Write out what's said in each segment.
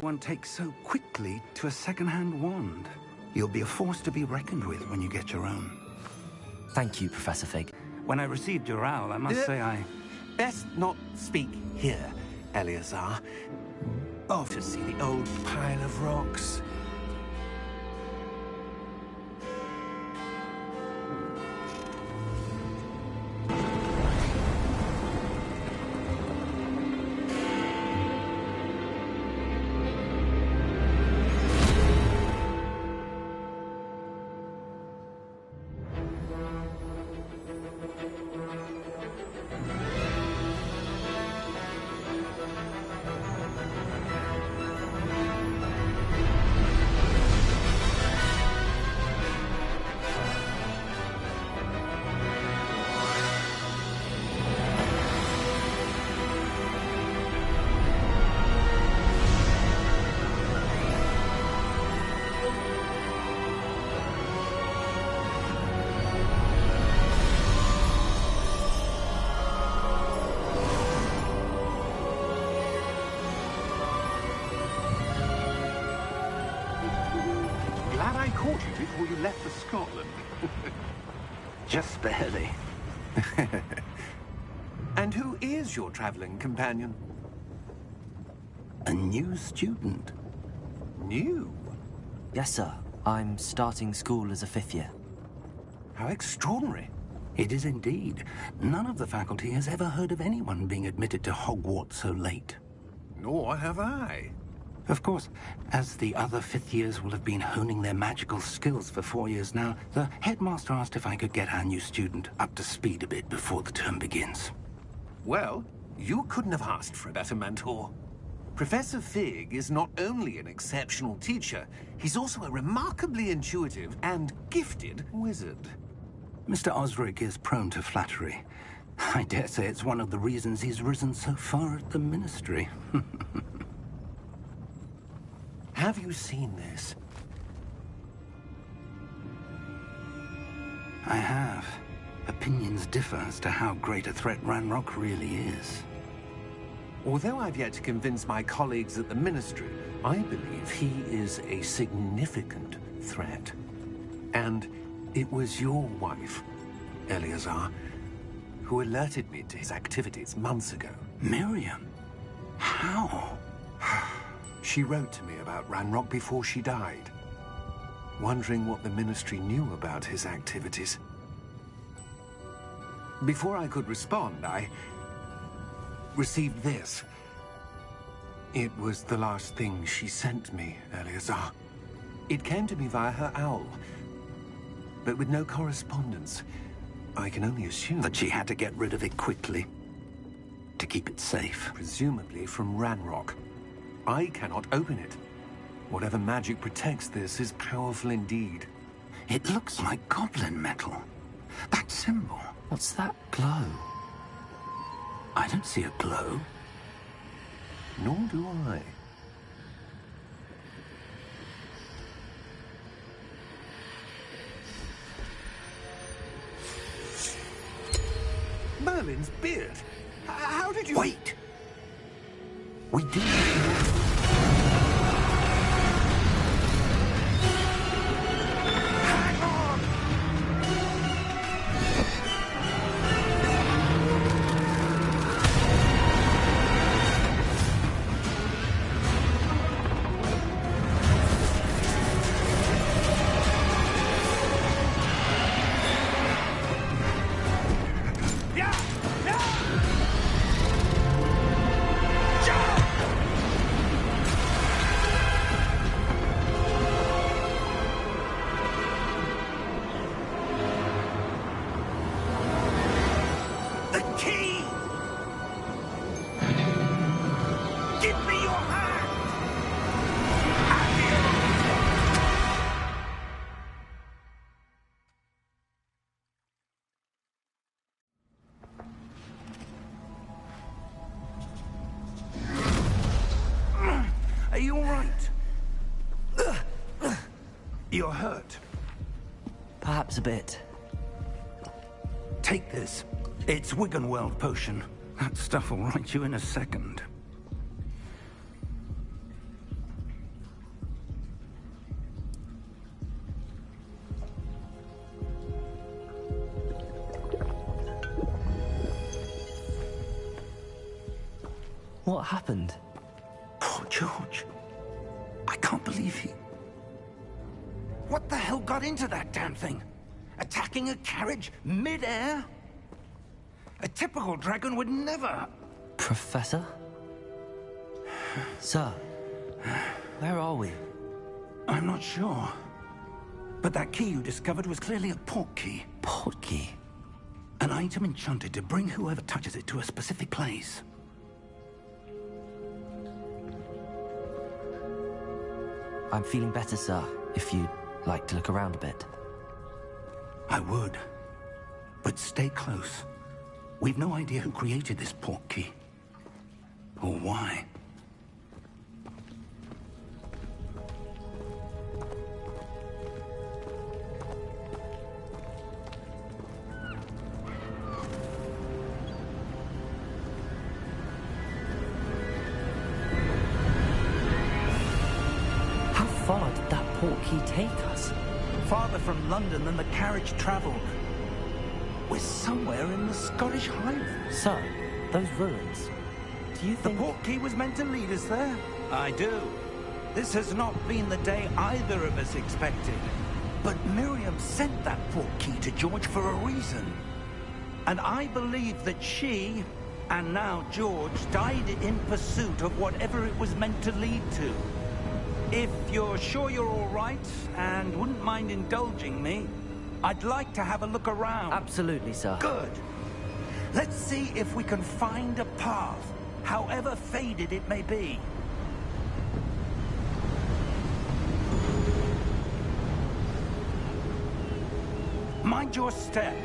one takes so quickly to a second-hand wand. You'll be a force to be reckoned with when you get your own. Thank you, Professor Fig. When I received your owl, I must say I... Best not speak here, Eleazar. Off to see the old pile of rocks. Before you left for Scotland. Just barely. And who is your traveling companion? A new student. New? Yes, sir. I'm starting school as a 5th year. How extraordinary. It is indeed. None of the faculty has ever heard of anyone being admitted to Hogwarts so late. Nor have I. Of course, as the other 5th years will have been honing their magical skills for 4 years now, the headmaster asked if I could get our new student up to speed a bit before the term begins. Well, you couldn't have asked for a better mentor. Professor Fig is not only an exceptional teacher, he's also a remarkably intuitive and gifted wizard. Mr. Osric is prone to flattery. I dare say it's one of the reasons he's risen so far at the Ministry. Have you seen this? I have. Opinions differ as to how great a threat Ranrock really is. Although I've yet to convince my colleagues at the Ministry, I believe he is a significant threat. And it was your wife, Eleazar, who alerted me to his activities months ago. Miriam? How? She wrote to me about Ranrock before she died, wondering what the Ministry knew about his activities. Before I could respond, I received this. It was the last thing she sent me, Eleazar. It came to me via her owl, but with no correspondence. I can only assume that she had to get rid of it quickly, to keep it safe. Presumably from Ranrock. I cannot open it. Whatever magic protects this is powerful indeed. It looks like goblin metal. That symbol. What's that glow? I don't see a glow. Nor do I. Merlin's beard. How did you... Wait! We did... Are you all right? You're hurt. Perhaps a bit. Take this. It's Wiggenweld potion. That stuff will right you in a second. What happened? Poor George. I can't believe he... What the hell got into that damn thing? Attacking a carriage mid-air? A typical dragon would never... Professor? Sir, where are we? I'm not sure. But that key you discovered was clearly a port key. Port key? An item enchanted to bring whoever touches it to a specific place. I'm feeling better, sir, if you'd like to look around a bit. I would. But stay close. We've no idea who created this port key. Or why. How far did that port key take us? Farther from London than the carriage travelled. We're somewhere in the Scottish Highlands. Sir, those ruins. Do you think... The port key was meant to lead us there? I do. This has not been the day either of us expected. But Miriam sent that port key to George for a reason. And I believe that she, and now George, died in pursuit of whatever it was meant to lead to. If you're sure you're all right, and wouldn't mind indulging me, I'd like to have a look around. Absolutely, sir. Good. Let's see if we can find a path, however faded it may be. Mind your step.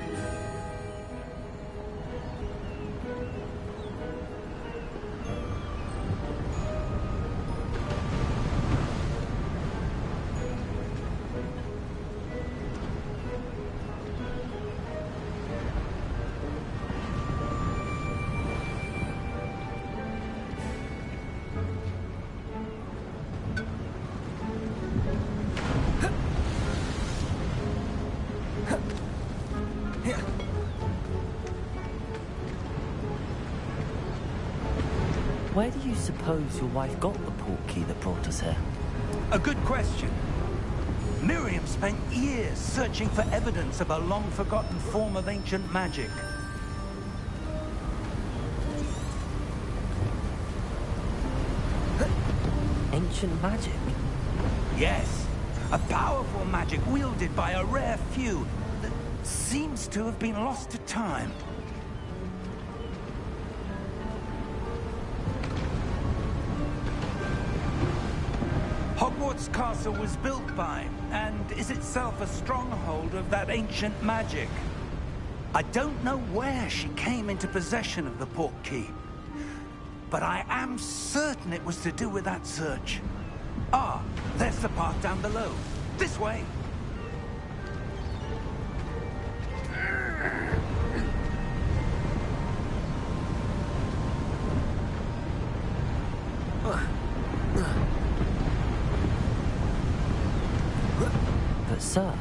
Where do you suppose your wife got the port key that brought us here? A good question. Miriam spent years searching for evidence of a long-forgotten form of ancient magic. Ancient magic? Yes, a powerful magic wielded by a rare few that seems to have been lost to time. Hogwarts Castle was built by, and is itself a stronghold of that ancient magic. I don't know where she came into possession of the port key, but I am certain it was to do with that search. Ah, there's the path down below. This way. But sir,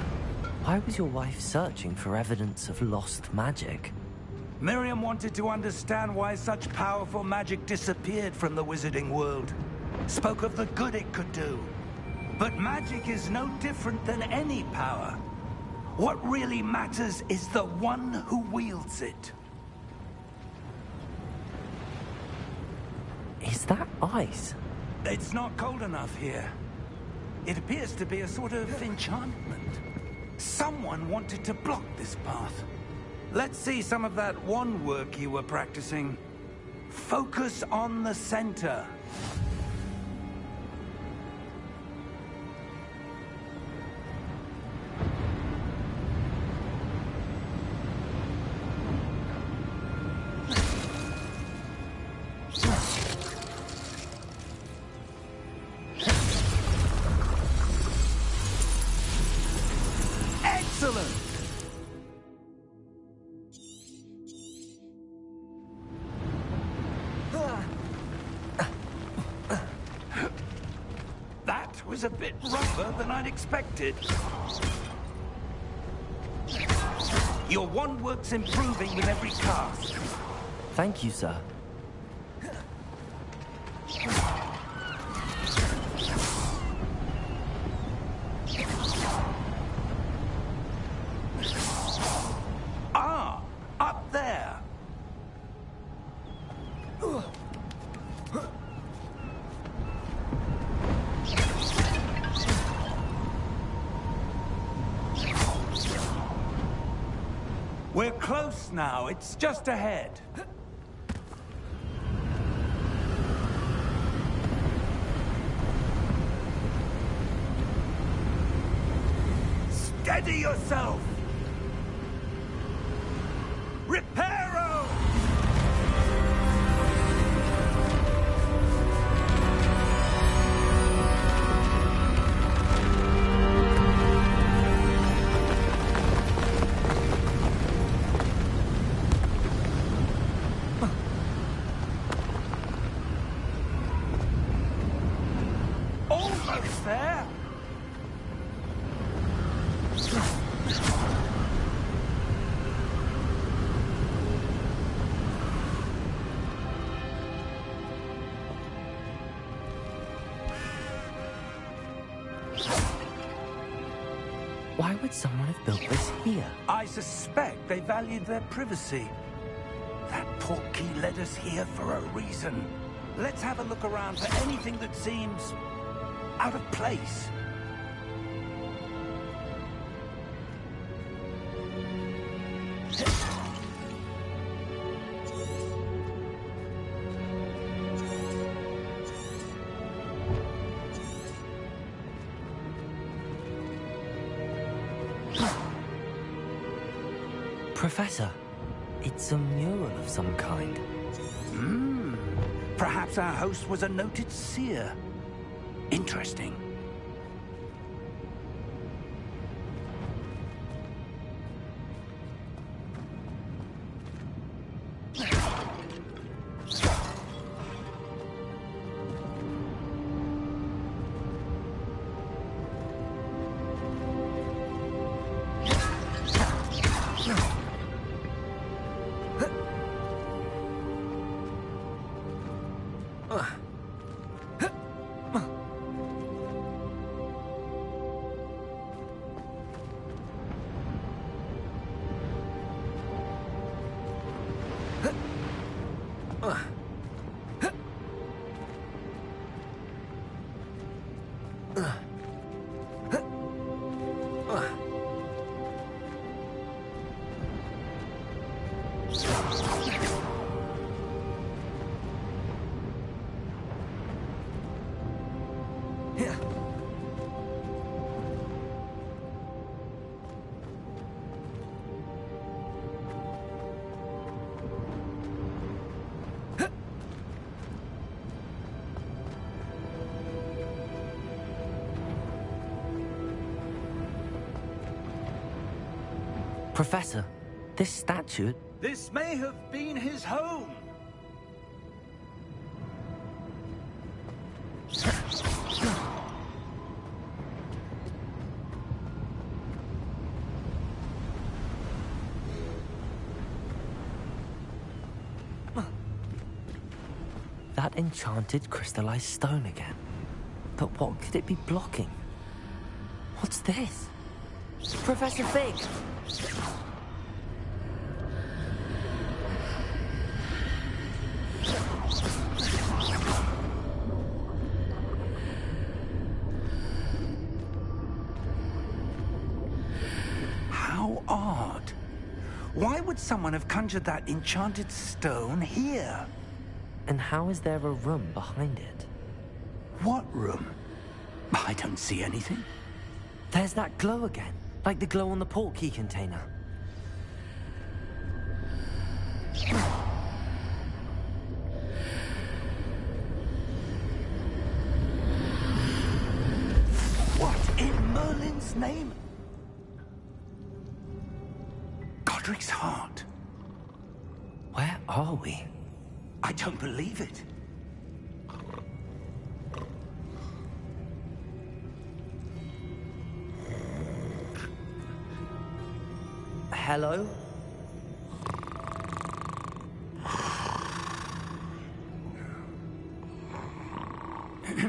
why was your wife searching for evidence of lost magic? Miriam wanted to understand why such powerful magic disappeared from the wizarding world. Spoke of the good it could do. But magic is no different than any power. What really matters is the one who wields it. Is that ice? It's not cold enough here. It appears to be a sort of enchantment. Someone wanted to block this path. Let's see some of that wand work you were practicing. Focus on the center. Excellent! That was a bit rougher than I'd expected. Your wand work's improving with every cast. Thank you, sir. Ah, up there. We're close now. It's just ahead. Steady yourself! Reparo! Almost there! Why would someone have built this here? I suspect they valued their privacy. That portkey led us here for a reason. Let's have a look around for anything that seems out of place. Professor, it's a mural of some kind. Perhaps our host was a noted seer. Interesting. Professor, this statue... This may have been his home. That enchanted crystallized stone again. But what could it be blocking? What's this? Professor Fig! How odd. Why would someone have conjured that enchanted stone here? And how is there a room behind it? What room? I don't see anything. There's that glow again, like the glow on the portkey container. What in Merlin's name? Godric's heart. Where are we? I don't believe it. Hello? It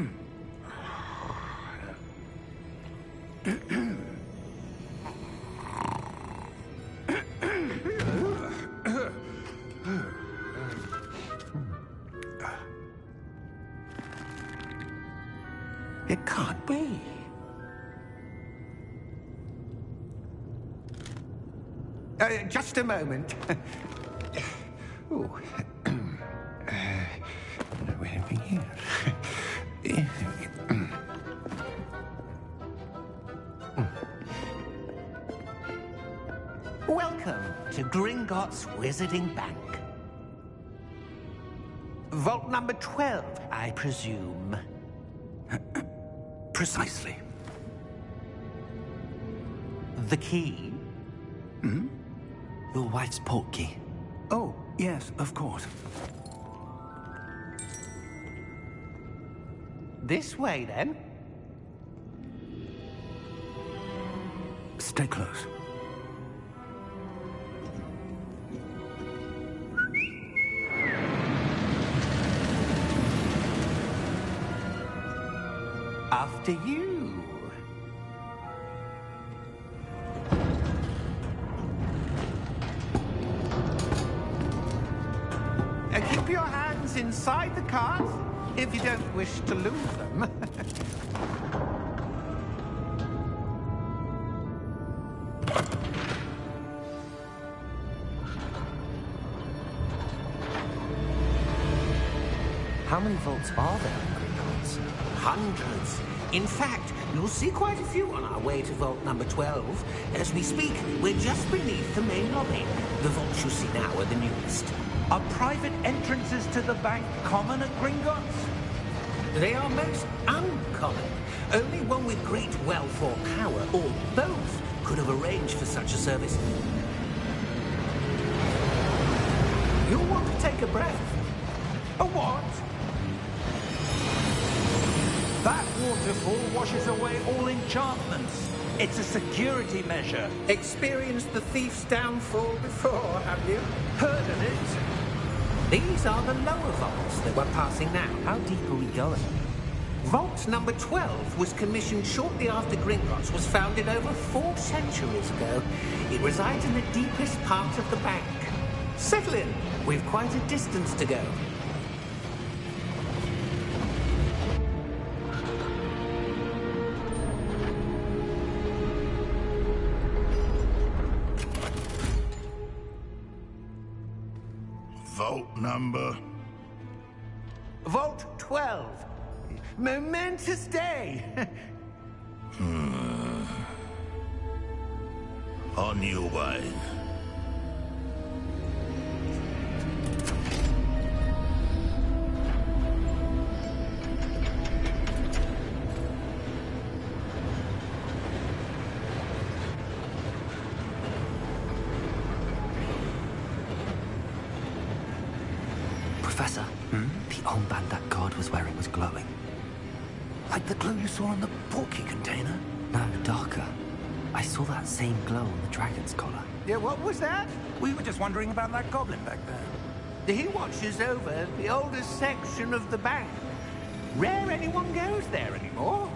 can't be. Just a moment. Oh. Anything here? Welcome to Gringotts Wizarding Bank. Vault number 12, I presume. Precisely. The key? Your wife's portkey. Oh, yes, of course. This way, then. Stay close. After you. Keep your hands inside the cart if you don't wish to lose them. How many vaults are there in Gringotts? Hundreds. In fact, you'll see quite a few on our way to vault number 12. As we speak, we're just beneath the main lobby. The vaults you see now are the newest. Are private entrances to the bank common at Gringotts? They are most uncommon. Only one with great wealth or power, or both, could have arranged for such a service. You'll want to take a breath. A what? That waterfall washes away all enchantments. It's a security measure. Experienced the thief's downfall before, have you? Heard of it? These are the lower vaults that we're passing now. How deep are we going? Vault number 12 was commissioned shortly after Gringotts was founded over 4 centuries ago. It resides in the deepest part of the bank. Settle in. We've quite a distance to go. Vault number? Vault 12. Momentous day. On your way. Professor, the armband that guard was wearing was glowing. Like the glow you saw on the portkey container? No, darker. I saw that same glow on the dragon's collar. Yeah, what was that? We were just wondering about that goblin back there. He watches over the oldest section of the bank. Rare anyone goes there anymore.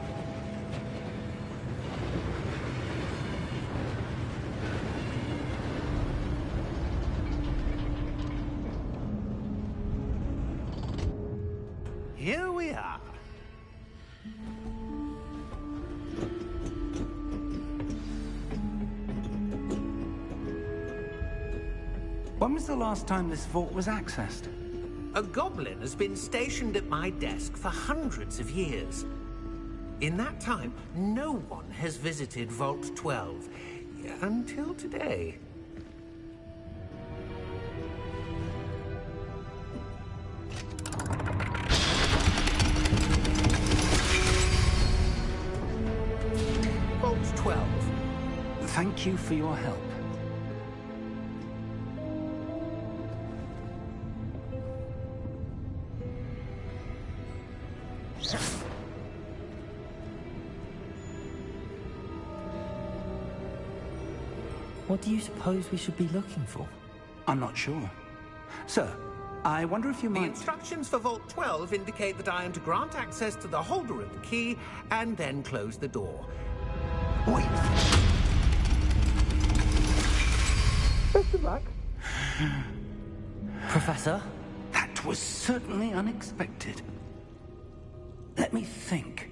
Here we are. When was the last time this vault was accessed? A goblin has been stationed at my desk for hundreds of years. In that time, no one has visited Vault 12 until today. Vault 12. Thank you for your help. What do you suppose we should be looking for? I'm not sure. Sir, I wonder if you The might... instructions for Vault 12 indicate that I am to grant access to the holder of the key and then close the door. Wait. Best of luck. Professor? That was certainly unexpected. Let me think.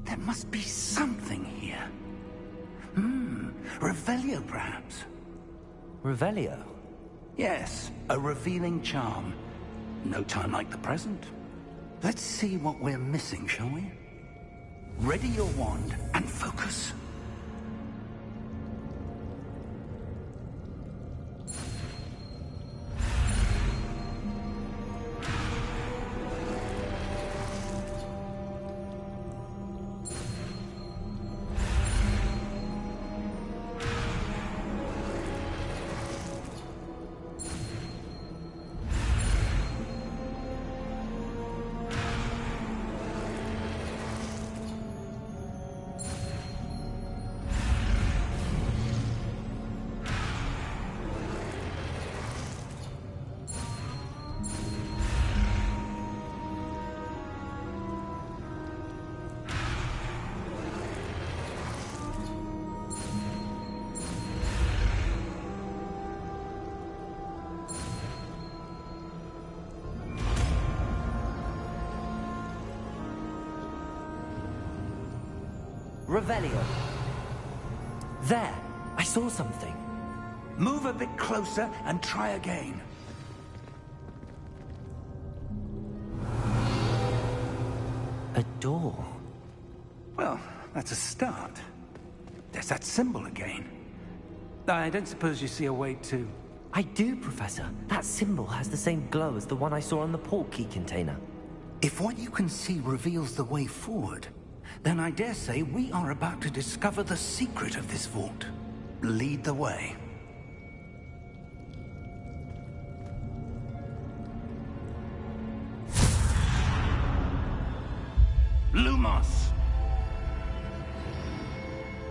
There must be something here. Revelio, perhaps. Revelio? Yes, a revealing charm. No time like the present. Let's see what we're missing, shall we? Ready your wand and focus. Revelio. There! I saw something. Move a bit closer and try again. A door. Well, that's a start. There's that symbol again. I don't suppose you see a way to... I do, Professor. That symbol has the same glow as the one I saw on the port key container. If what you can see reveals the way forward, then I dare say we are about to discover the secret of this vault. Lead the way. Lumos!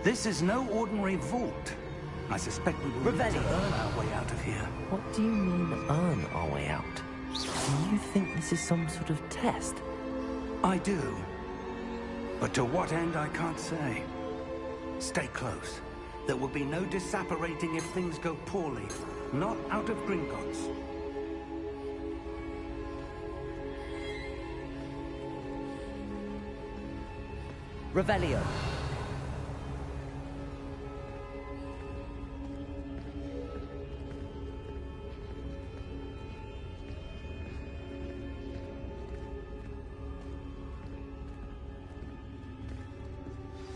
This is no ordinary vault. I suspect we will need to earn our way out of here. What do you mean, earn our way out? Do you think this is some sort of test? I do. But to what end, I can't say. Stay close. There will be no disapparating if things go poorly. Not out of Gringotts. Revelio.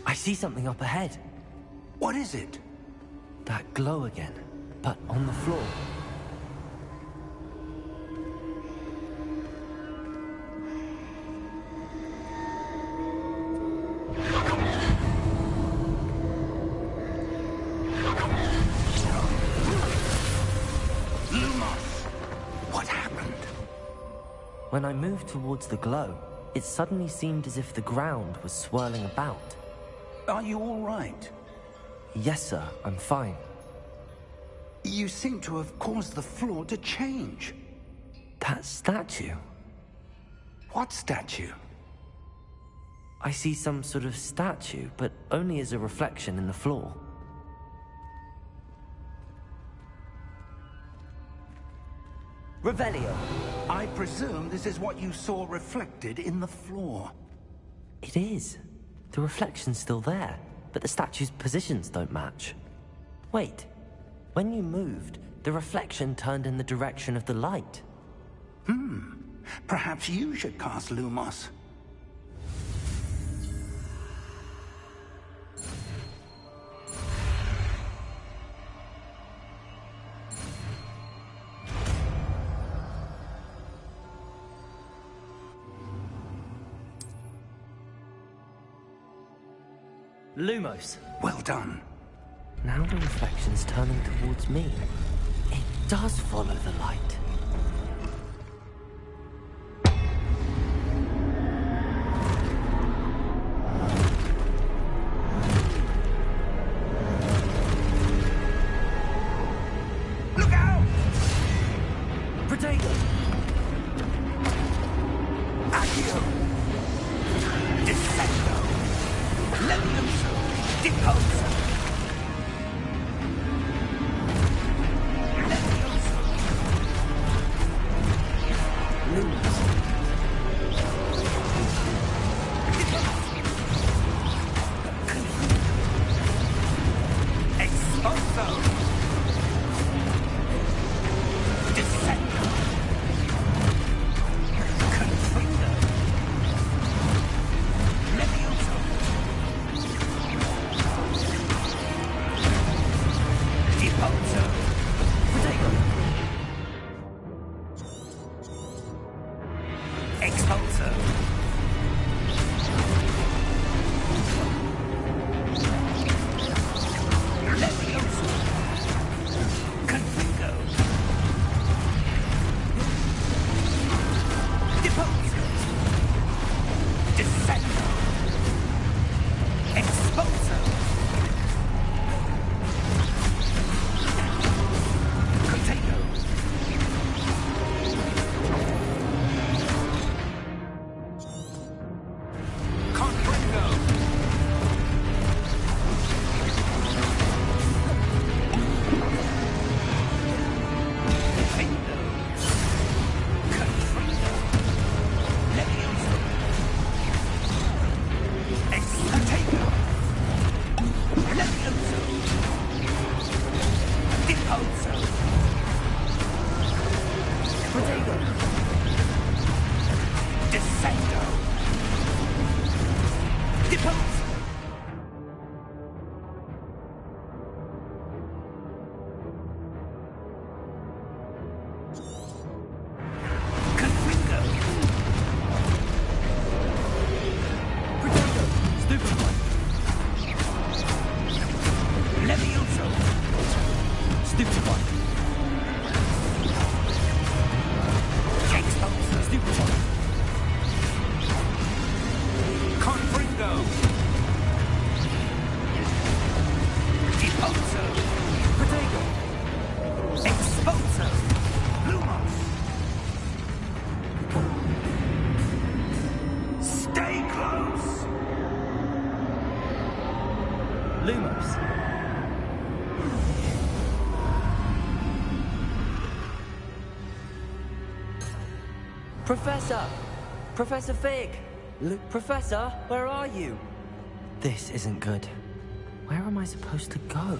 I see something up ahead. What is it? That glow again, but on the floor. Lumos! What happened? When I moved towards the glow, it suddenly seemed as if the ground was swirling about. Are you all right? Yes, sir, I'm fine. You seem to have caused the floor to change. That statue. What statue? I see some sort of statue, but only as a reflection in the floor. Revelio. I presume this is what you saw reflected in the floor. It is. The reflection's still there, but the statue's positions don't match. Wait. When you moved, the reflection turned in the direction of the light. Perhaps you should cast Lumos. Lumos. Well done. Now the reflection's turning towards me. It does follow the light. Look out! Potato! Professor! Professor Fig! Professor, where are you? This isn't good. Where am I supposed to go?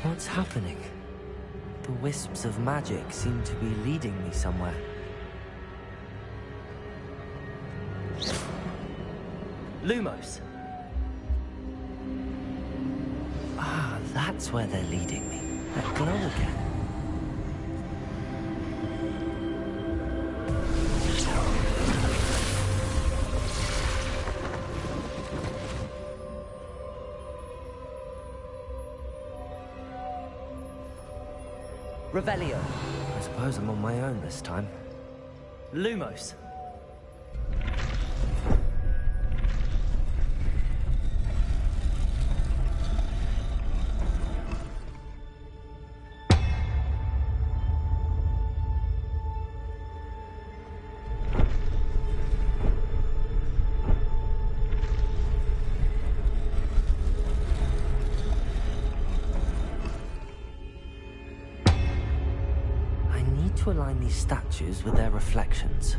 What's happening? The wisps of magic seem to be leading me somewhere. Lumos! Ah, that's where they're leading me. That glow again. Revelio. I suppose I'm on my own this time. Lumos. To align these statues with their reflections.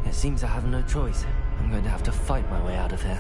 It seems I have no choice. I'm going to have to fight my way out of here.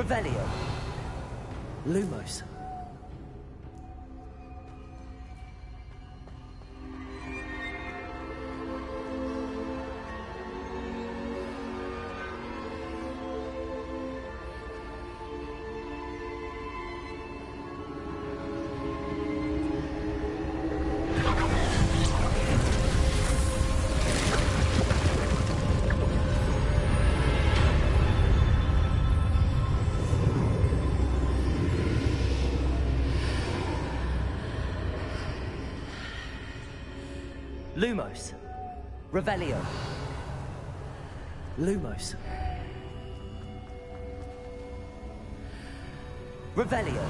Revelio. Lumos. Lumos. Revelio. Lumos. Revelio.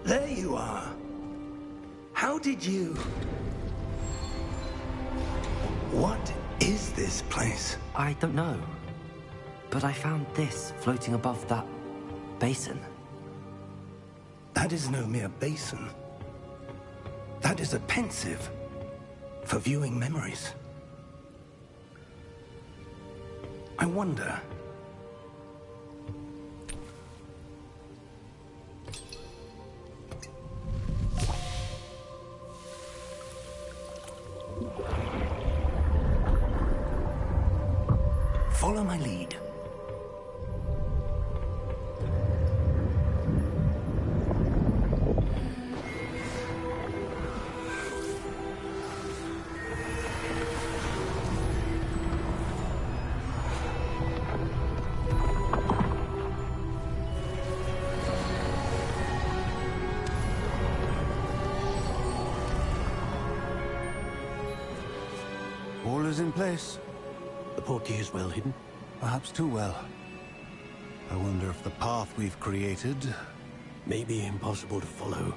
There you are. How did you... What is this place? I don't know. But I found this floating above that basin. That is no mere basin. That is a pensive for viewing memories. I wonder... Follow my lead. All is in place. The portkey is well hidden? Perhaps too well. I wonder if the path we've created... May be impossible to follow.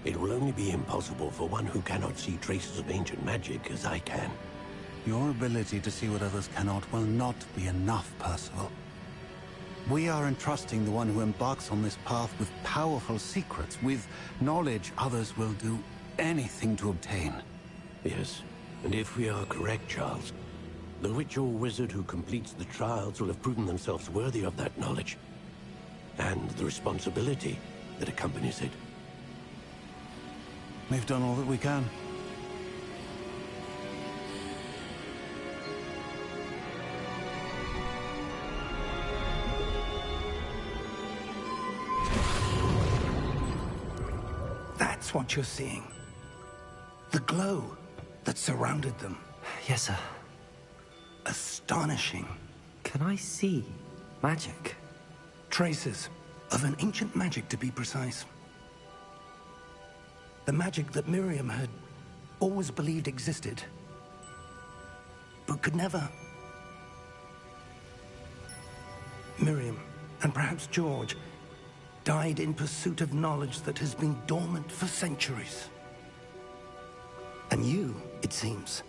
It will only be impossible for one who cannot see traces of ancient magic as I can. Your ability to see what others cannot will not be enough, Percival. We are entrusting the one who embarks on this path with powerful secrets, with knowledge others will do anything to obtain. Yes, and if we are correct, Charles, the witch or wizard who completes the trials will have proven themselves worthy of that knowledge, and the responsibility that accompanies it. We've done all that we can. That's what you're seeing. The glow that surrounded them. Yes, sir. Astonishing. Can I see magic? Traces of an ancient magic, to be precise. The magic that Miriam had always believed existed, but could never. Miriam, and perhaps George, died in pursuit of knowledge that has been dormant for centuries. And you, it seems,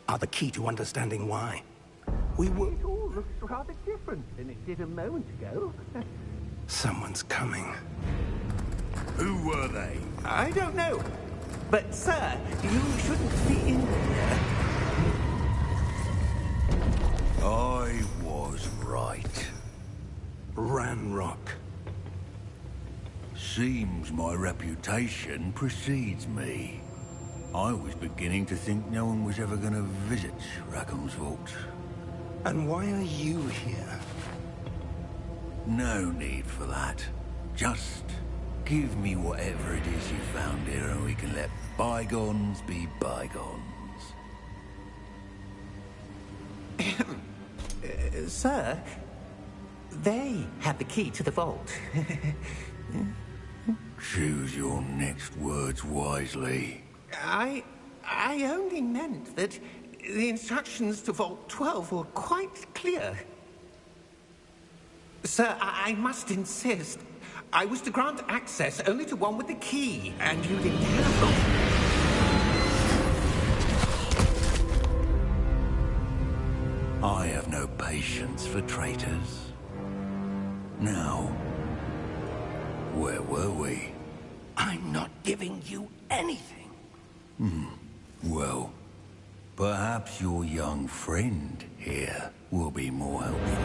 are the key to understanding why. We were... It all looks rather different than it did a moment ago. Someone's coming. Who were they? I don't know. But, sir, you shouldn't be in here. I was right. Ranrock. Seems my reputation precedes me. I was beginning to think no one was ever going to visit Rackham's vault. And why are you here? No need for that. Just give me whatever it is you found here and we can let bygones be bygones. Sir, they have the key to the vault. Choose your next words wisely. I only meant that the instructions to Vault 12 were quite clear. Sir, I must insist. I was to grant access only to one with the key, and you didn't have them. I have no patience for traitors. Now, where were we? I'm not giving you anything. Well, perhaps your young friend here will be more helpful.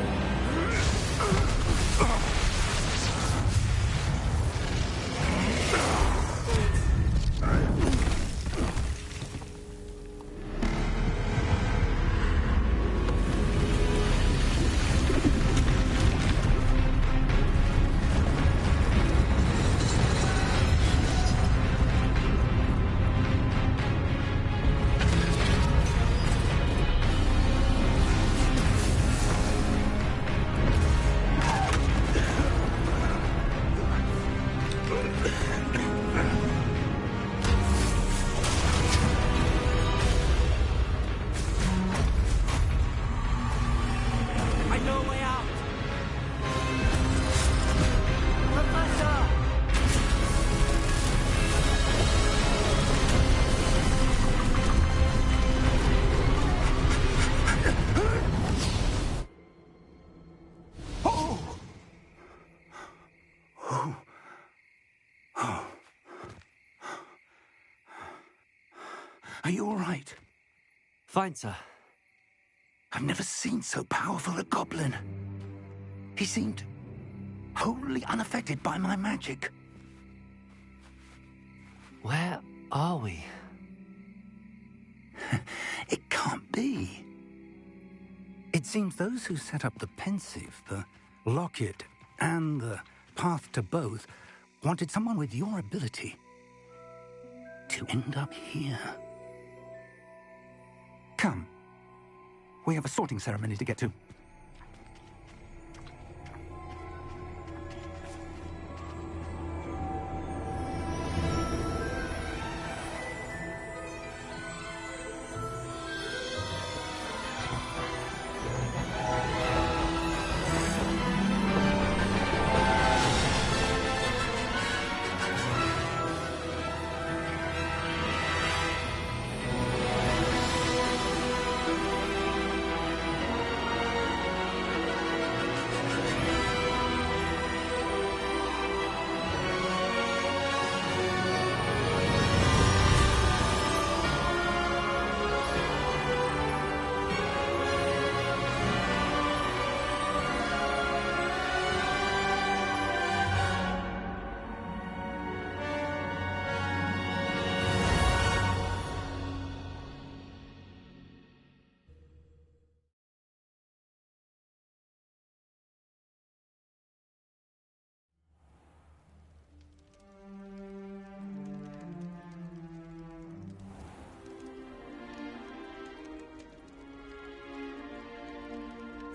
Are you all right? Fine, sir. I've never seen so powerful a goblin. He seemed wholly unaffected by my magic. Where are we? It can't be. It seems those who set up the pensive, the locket, and the path to both wanted someone with your ability to end up here. Come. We have a sorting ceremony to get to.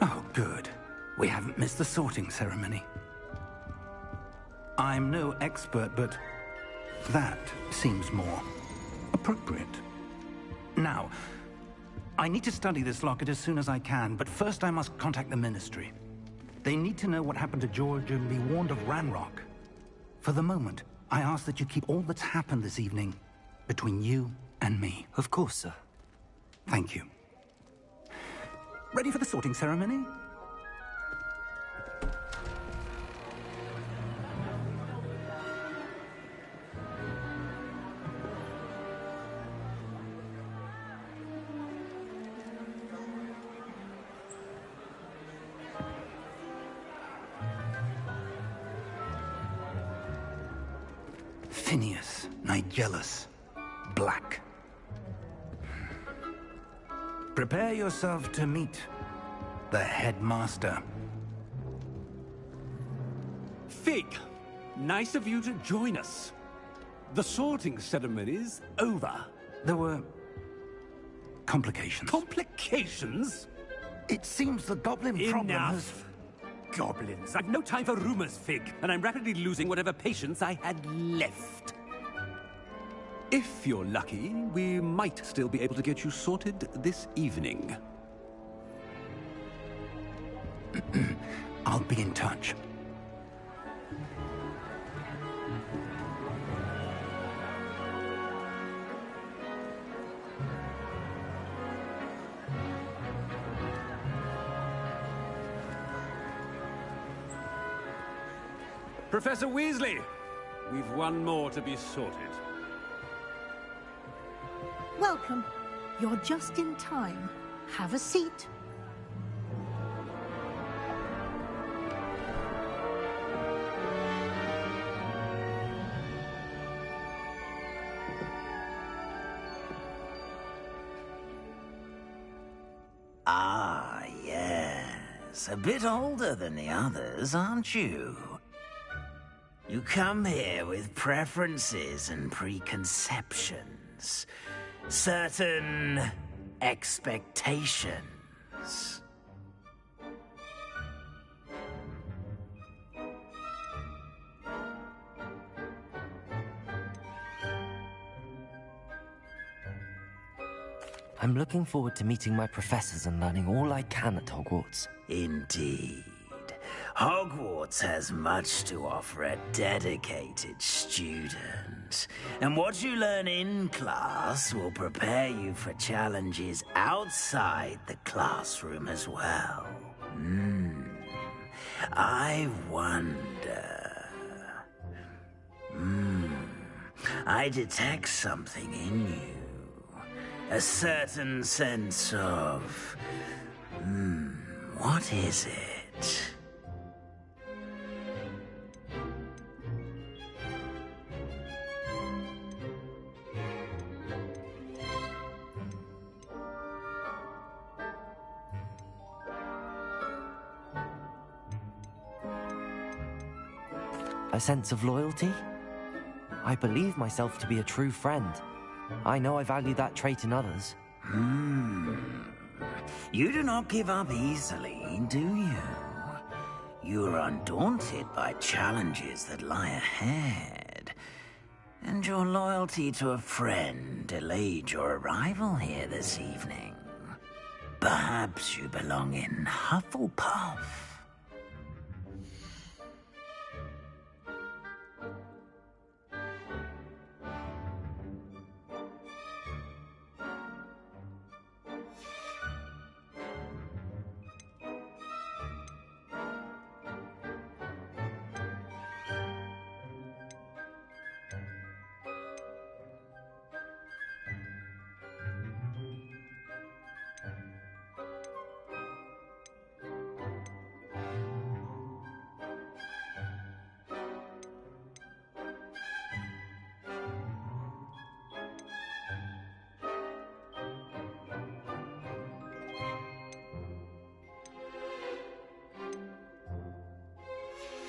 Oh, good. We haven't missed the sorting ceremony. I'm no expert, but that seems more appropriate. Now, I need to study this locket as soon as I can, but first I must contact the Ministry. They need to know what happened to George and be warned of Ranrock. For the moment, I ask that you keep all that's happened this evening between you and me. Of course, sir. Thank you. Ready for the sorting ceremony? Phineas, Nigellus, Black. Prepare yourself to meet the headmaster. Fig, nice of you to join us. The sorting ceremony's over. There were complications. Complications? It seems the goblin problem has... Enough. Goblins. I've no time for rumors, Fig, and I'm rapidly losing whatever patience I had left. If you're lucky, we might still be able to get you sorted this evening. I'll be in touch. Professor Weasley, we've one more to be sorted. Welcome. You're just in time. Have a seat. Ah, yes. A bit older than the others, aren't you? You come here with preferences and preconceptions. Certain expectations. I'm looking forward to meeting my professors and learning all I can at Hogwarts. Indeed. Hogwarts has much to offer a dedicated student. And what you learn in class will prepare you for challenges outside the classroom as well. I wonder... I detect something in you. A certain sense of... what is it? A sense of loyalty? I believe myself to be a true friend. I know I value that trait in others. You do not give up easily, do you? You are undaunted by challenges that lie ahead. And your loyalty to a friend delayed your arrival here this evening. Perhaps you belong in Hufflepuff.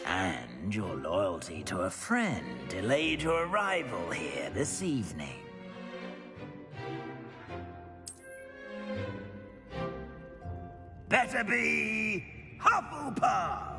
And your loyalty to a friend delayed your arrival here this evening. Better be Hufflepuff!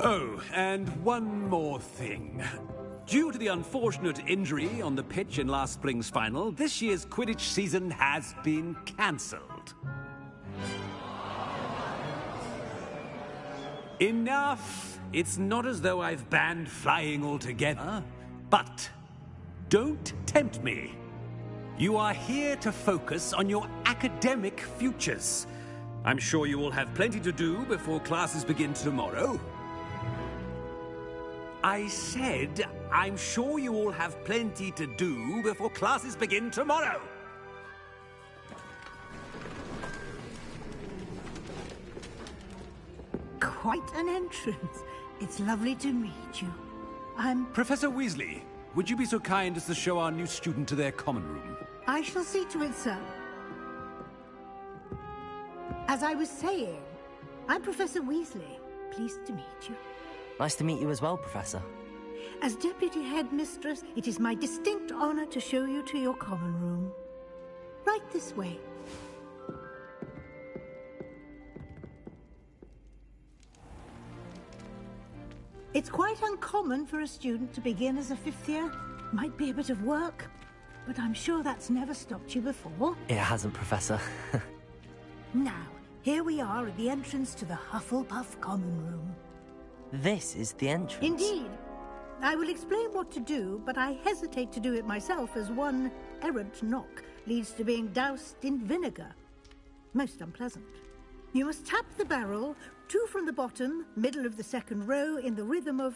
Oh, and one more thing. Due to the unfortunate injury on the pitch in last spring's final, this year's Quidditch season has been cancelled. Enough! It's not as though I've banned flying altogether. But don't tempt me. You are here to focus on your academic futures. I'm sure you will have plenty to do before classes begin tomorrow. I said, I'm sure you all have plenty to do before classes begin tomorrow. Quite an entrance. It's lovely to meet you. I'm... Professor Weasley, would you be so kind as to show our new student to their common room? I shall see to it, sir. As I was saying, I'm Professor Weasley. Pleased to meet you. Nice to meet you as well, Professor. As Deputy Headmistress, it is my distinct honor to show you to your common room. Right this way. It's quite uncommon for a student to begin as a fifth year. Might be a bit of work, but I'm sure that's never stopped you before. It hasn't, Professor. Now, Here we are at the entrance to the Hufflepuff Common Room. This is the entrance. Indeed. I will explain what to do, but I hesitate to do it myself as one errant knock leads to being doused in vinegar. Most unpleasant. You must tap the barrel, 2 from the bottom, middle of the second row, in the rhythm of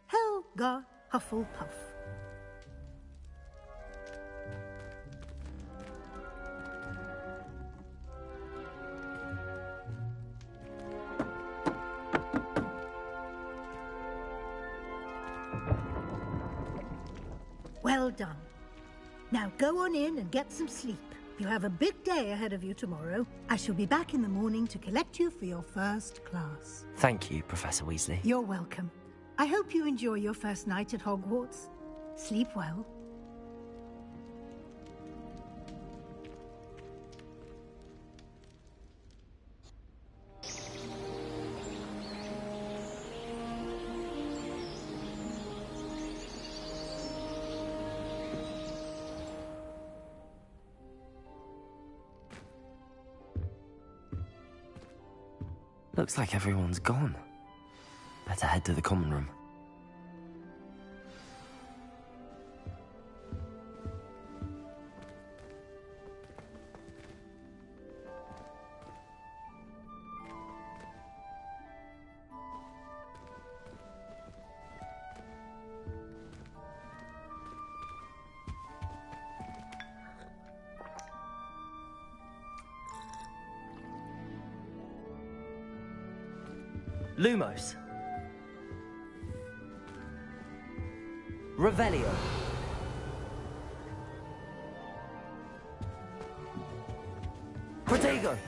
Helga Hufflepuff. Well done. Now go on in and get some sleep. You have a big day ahead of you tomorrow. I shall be back in the morning to collect you for your first class. Thank you, Professor Weasley. You're welcome. I hope you enjoy your first night at Hogwarts. Sleep well. Looks like everyone's gone. Better head to the common room. Lumos. Revelio. Protego.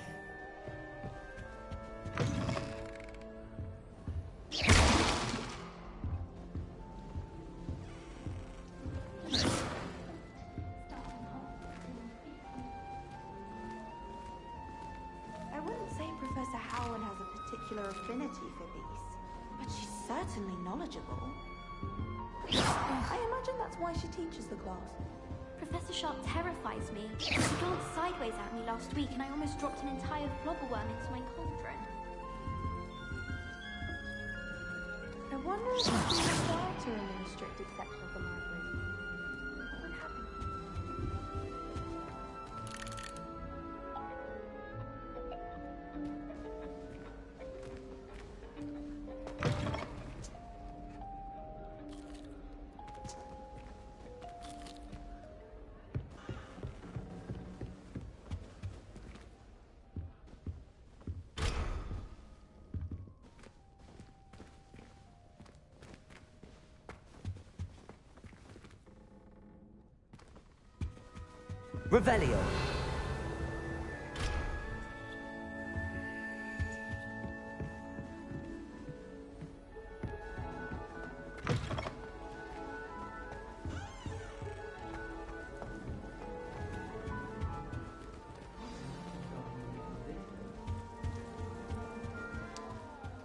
I wouldn't say Professor Howard has a particular affinity for beasts, but she's certainly knowledgeable. I imagine that's why she teaches the class. Professor Sharp terrifies me. She glanced sideways at me last week and I almost dropped an entire flobberworm into my cauldron. I wonder if she's required to in the restricted section of the library. What would happen? Revelio.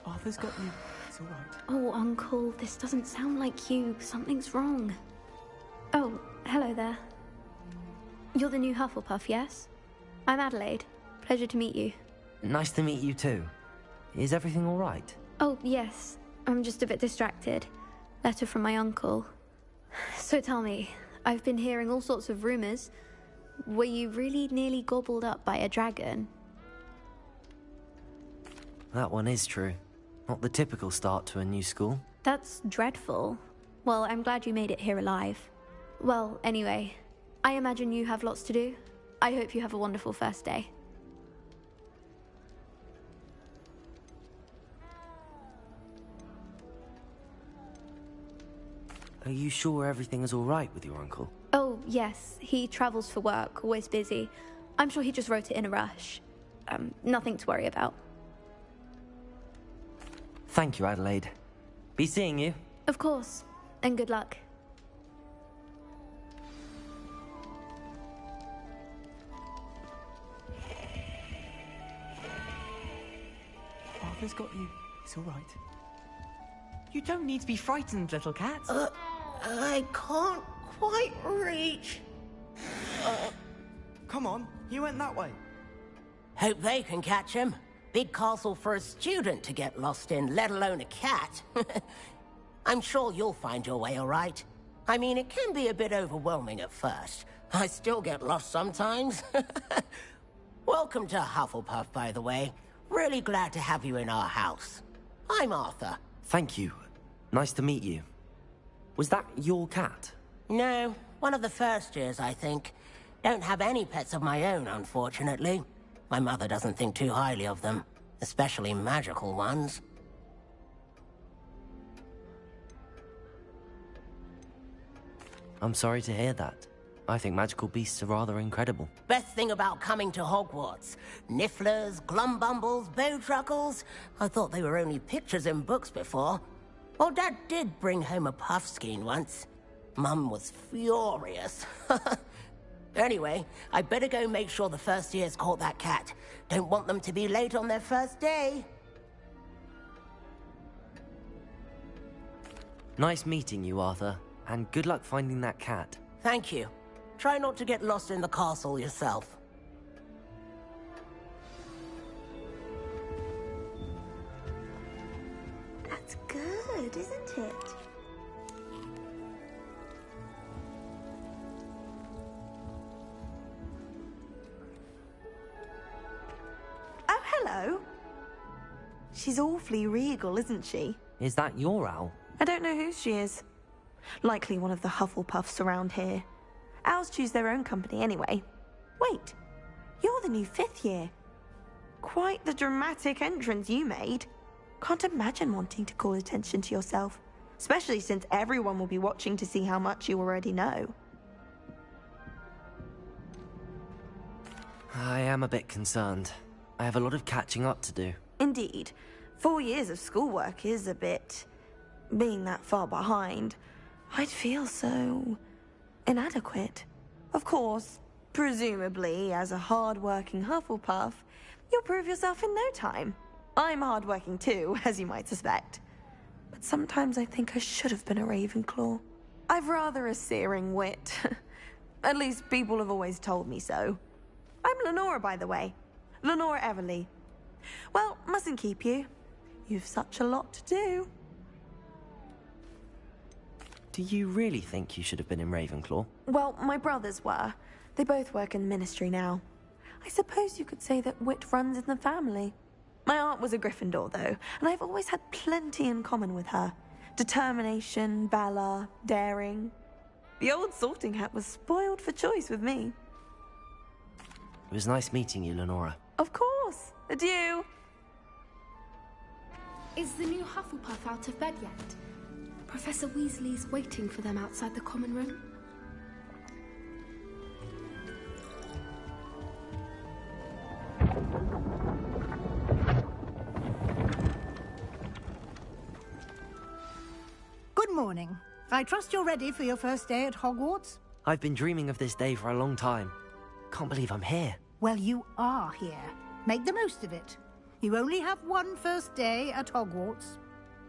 Arthur's got you. It's all right. Oh, Uncle, this doesn't sound like you. Something's wrong. Oh, hello there. You're the new Hufflepuff, yes? I'm Adelaide. Pleasure to meet you. Nice to meet you too. Is everything all right? Oh, yes. I'm just a bit distracted. Letter from my uncle. So tell me, I've been hearing all sorts of rumors. Were you really nearly gobbled up by a dragon? That one is true. Not the typical start to a new school. That's dreadful. Well, I'm glad you made it here alive. Well, anyway, I imagine you have lots to do. I hope you have a wonderful first day. Are you sure everything is all right with your uncle? Oh, yes. He travels for work, always busy. I'm sure he just wrote it in a rush. Nothing to worry about. Thank you, Adelaide. Be seeing you. Of course. And good luck. Arthur's got you. It's all right. You don't need to be frightened, little cat. I can't quite reach. Come on, you went that way. Hope they can catch him. big castle for a student to get lost in, let alone a cat. I'm sure you'll find your way all right. I mean, it can be a bit overwhelming at first. I still get lost sometimes. Welcome to Hufflepuff, by the way. Really glad to have you in our house. I'm Arthur. Thank you. Nice to meet you. Was that your cat? No, one of the first years, I think. Don't have any pets of my own, unfortunately. My mother doesn't think too highly of them, especially magical ones. I'm sorry to hear that. I think magical beasts are rather incredible. Best thing about coming to Hogwarts. Nifflers, glumbumbles, bowtruckles. I thought they were only pictures in books before. Well, Dad did bring home a puffskein once. Mum was furious. Anyway, I better go make sure the first years caught that cat. Don't want them to be late on their first day. Nice meeting you, Arthur. And good luck finding that cat. Thank you. Try not to get lost in the castle yourself. That's good, isn't it? Oh, hello. She's awfully regal, isn't she? Is that your owl? I don't know who she is. Likely one of the Hufflepuffs around here. Owls choose their own company anyway. Wait, you're the new 5th year. Quite the dramatic entrance you made. Can't imagine wanting to call attention to yourself, especially since everyone will be watching to see how much you already know. I am a bit concerned. I have a lot of catching up to do. Indeed. 4 years of schoolwork is a bit... being that far behind. I'd feel so... inadequate. Of course, presumably, as a hard-working Hufflepuff, you'll prove yourself in no time. I'm hard-working too, as you might suspect. But sometimes I think I should have been a Ravenclaw. I've rather a searing wit. At least people have always told me so. I'm Lenora, by the way. Lenora Everly. Well, mustn't keep you. You've such a lot to do. Do you really think you should have been in Ravenclaw? Well, my brothers were. They both work in the Ministry now. I suppose you could say that wit runs in the family. My aunt was a Gryffindor, though, and I've always had plenty in common with her. Determination, valor, daring. The old sorting hat was spoiled for choice with me. It was nice meeting you, Lenora. Of course. Adieu. Is the new Hufflepuff out of bed yet? Professor Weasley's waiting for them outside the common room. Good morning. I trust you're ready for your first day at Hogwarts? I've been dreaming of this day for a long time. Can't believe I'm here. Well, you are here. Make the most of it. You only have one first day at Hogwarts.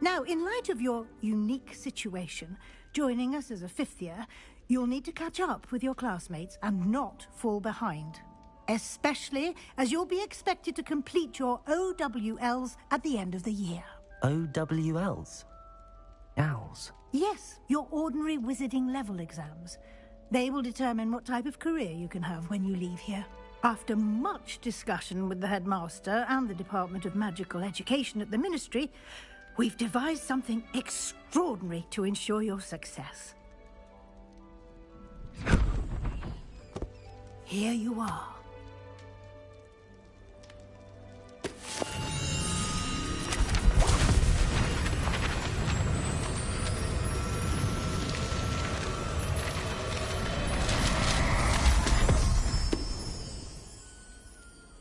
Now, in light of your unique situation, joining us as a 5th year, you'll need to catch up with your classmates and not fall behind. Especially as you'll be expected to complete your OWLs at the end of the year. OWLs? Owls? Yes, your ordinary wizarding level exams. They will determine what type of career you can have when you leave here. After much discussion with the headmaster and the Department of Magical Education at the Ministry, we've devised something extraordinary to ensure your success. Here you are.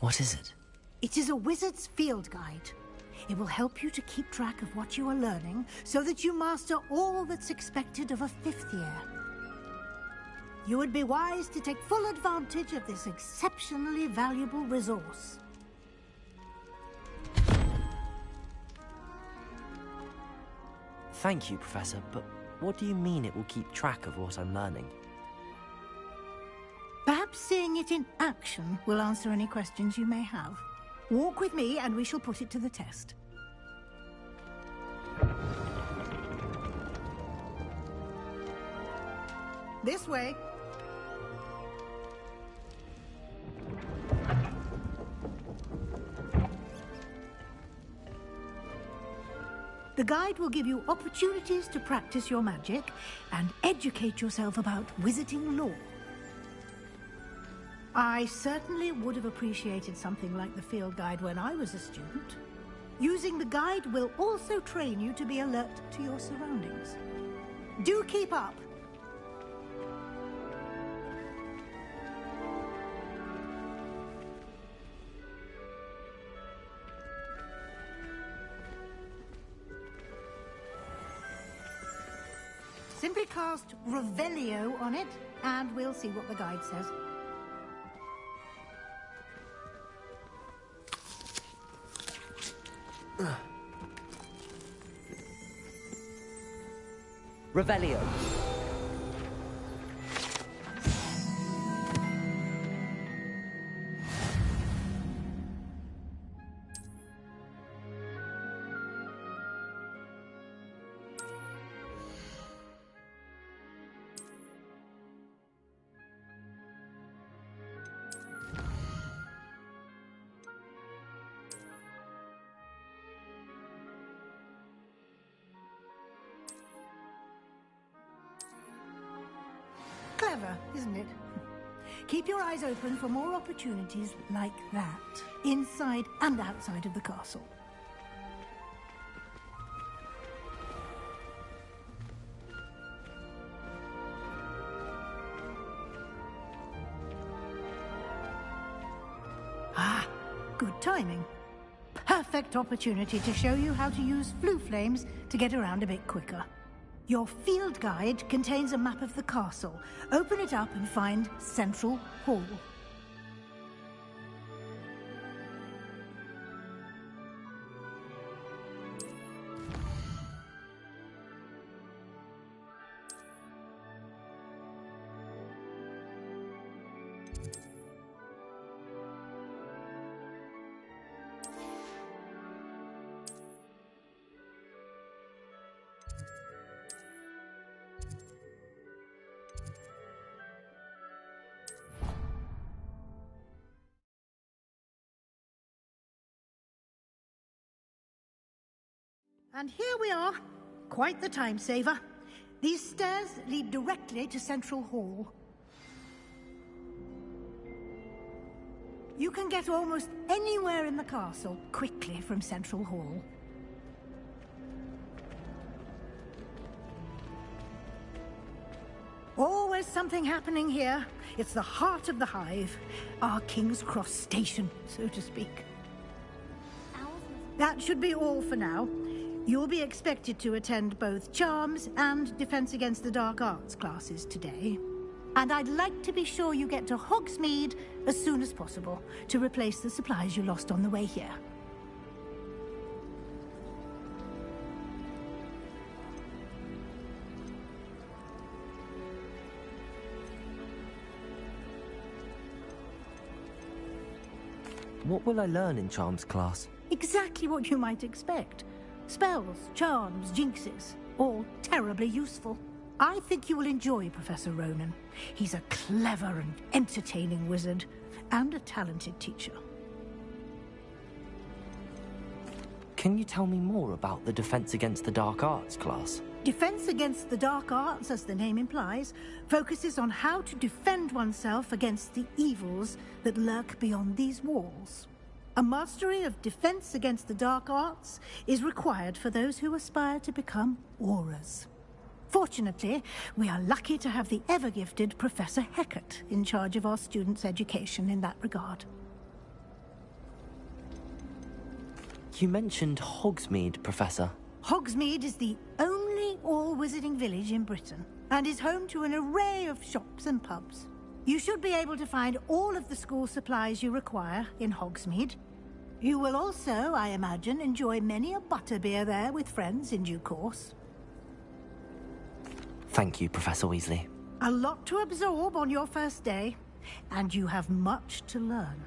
What is it? It is a wizard's field guide. It will help you to keep track of what you are learning so that you master all that's expected of a 5th year. You would be wise to take full advantage of this exceptionally valuable resource. Thank you, Professor, but what do you mean it will keep track of what I'm learning? Perhaps seeing it in action will answer any questions you may have. Walk with me and we shall put it to the test. This way. The guide will give you opportunities to practice your magic and educate yourself about wizarding lore. I certainly would have appreciated something like the field guide when I was a student. Using the guide will also train you to be alert to your surroundings. Do keep up! Simply cast Revelio on it, and we'll see what the guide says. Revelio. Clever, isn't it? Keep your eyes open for more opportunities like that, inside and outside of the castle. Ah, good timing. Perfect opportunity to show you how to use flue flames to get around a bit quicker. Your field guide contains a map of the castle. Open it up and find Central Hall. And here we are. Quite the time saver. These stairs lead directly to Central Hall. You can get almost anywhere in the castle quickly from Central Hall. Always something happening here. It's the heart of the hive. Our King's Cross station, so to speak. That should be all for now. You'll be expected to attend both Charms and Defense Against the Dark Arts classes today. And I'd like to be sure you get to Hogsmeade as soon as possible to replace the supplies you lost on the way here. What will I learn in Charms class? Exactly what you might expect. Spells, charms, jinxes, all terribly useful. I think you will enjoy Professor Ronan. He's a clever and entertaining wizard, and a talented teacher. Can you tell me more about the Defense Against the Dark Arts class? Defense Against the Dark Arts, as the name implies, focuses on how to defend oneself against the evils that lurk beyond these walls. A mastery of Defense Against the Dark Arts is required for those who aspire to become Aurors. Fortunately, we are lucky to have the ever-gifted Professor Hecat in charge of our students' education in that regard. You mentioned Hogsmeade, Professor. Hogsmeade is the only all-wizarding village in Britain, and is home to an array of shops and pubs. You should be able to find all of the school supplies you require in Hogsmeade. You will also, I imagine, enjoy many a butterbeer there with friends in due course. Thank you, Professor Weasley. A lot to absorb on your first day, and you have much to learn.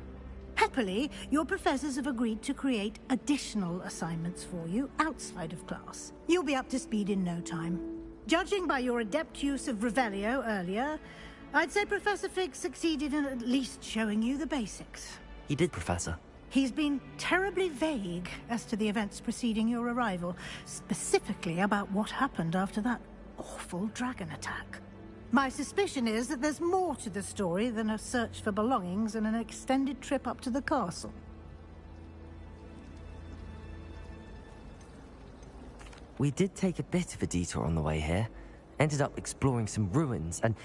Happily, your professors have agreed to create additional assignments for you outside of class. You'll be up to speed in no time. Judging by your adept use of Revelio earlier, I'd say Professor Fig succeeded in at least showing you the basics. He did, Professor. He's been terribly vague as to the events preceding your arrival, specifically about what happened after that awful dragon attack. My suspicion is that there's more to the story than a search for belongings and an extended trip up to the castle. We did take a bit of a detour on the way here. Ended up exploring some ruins and...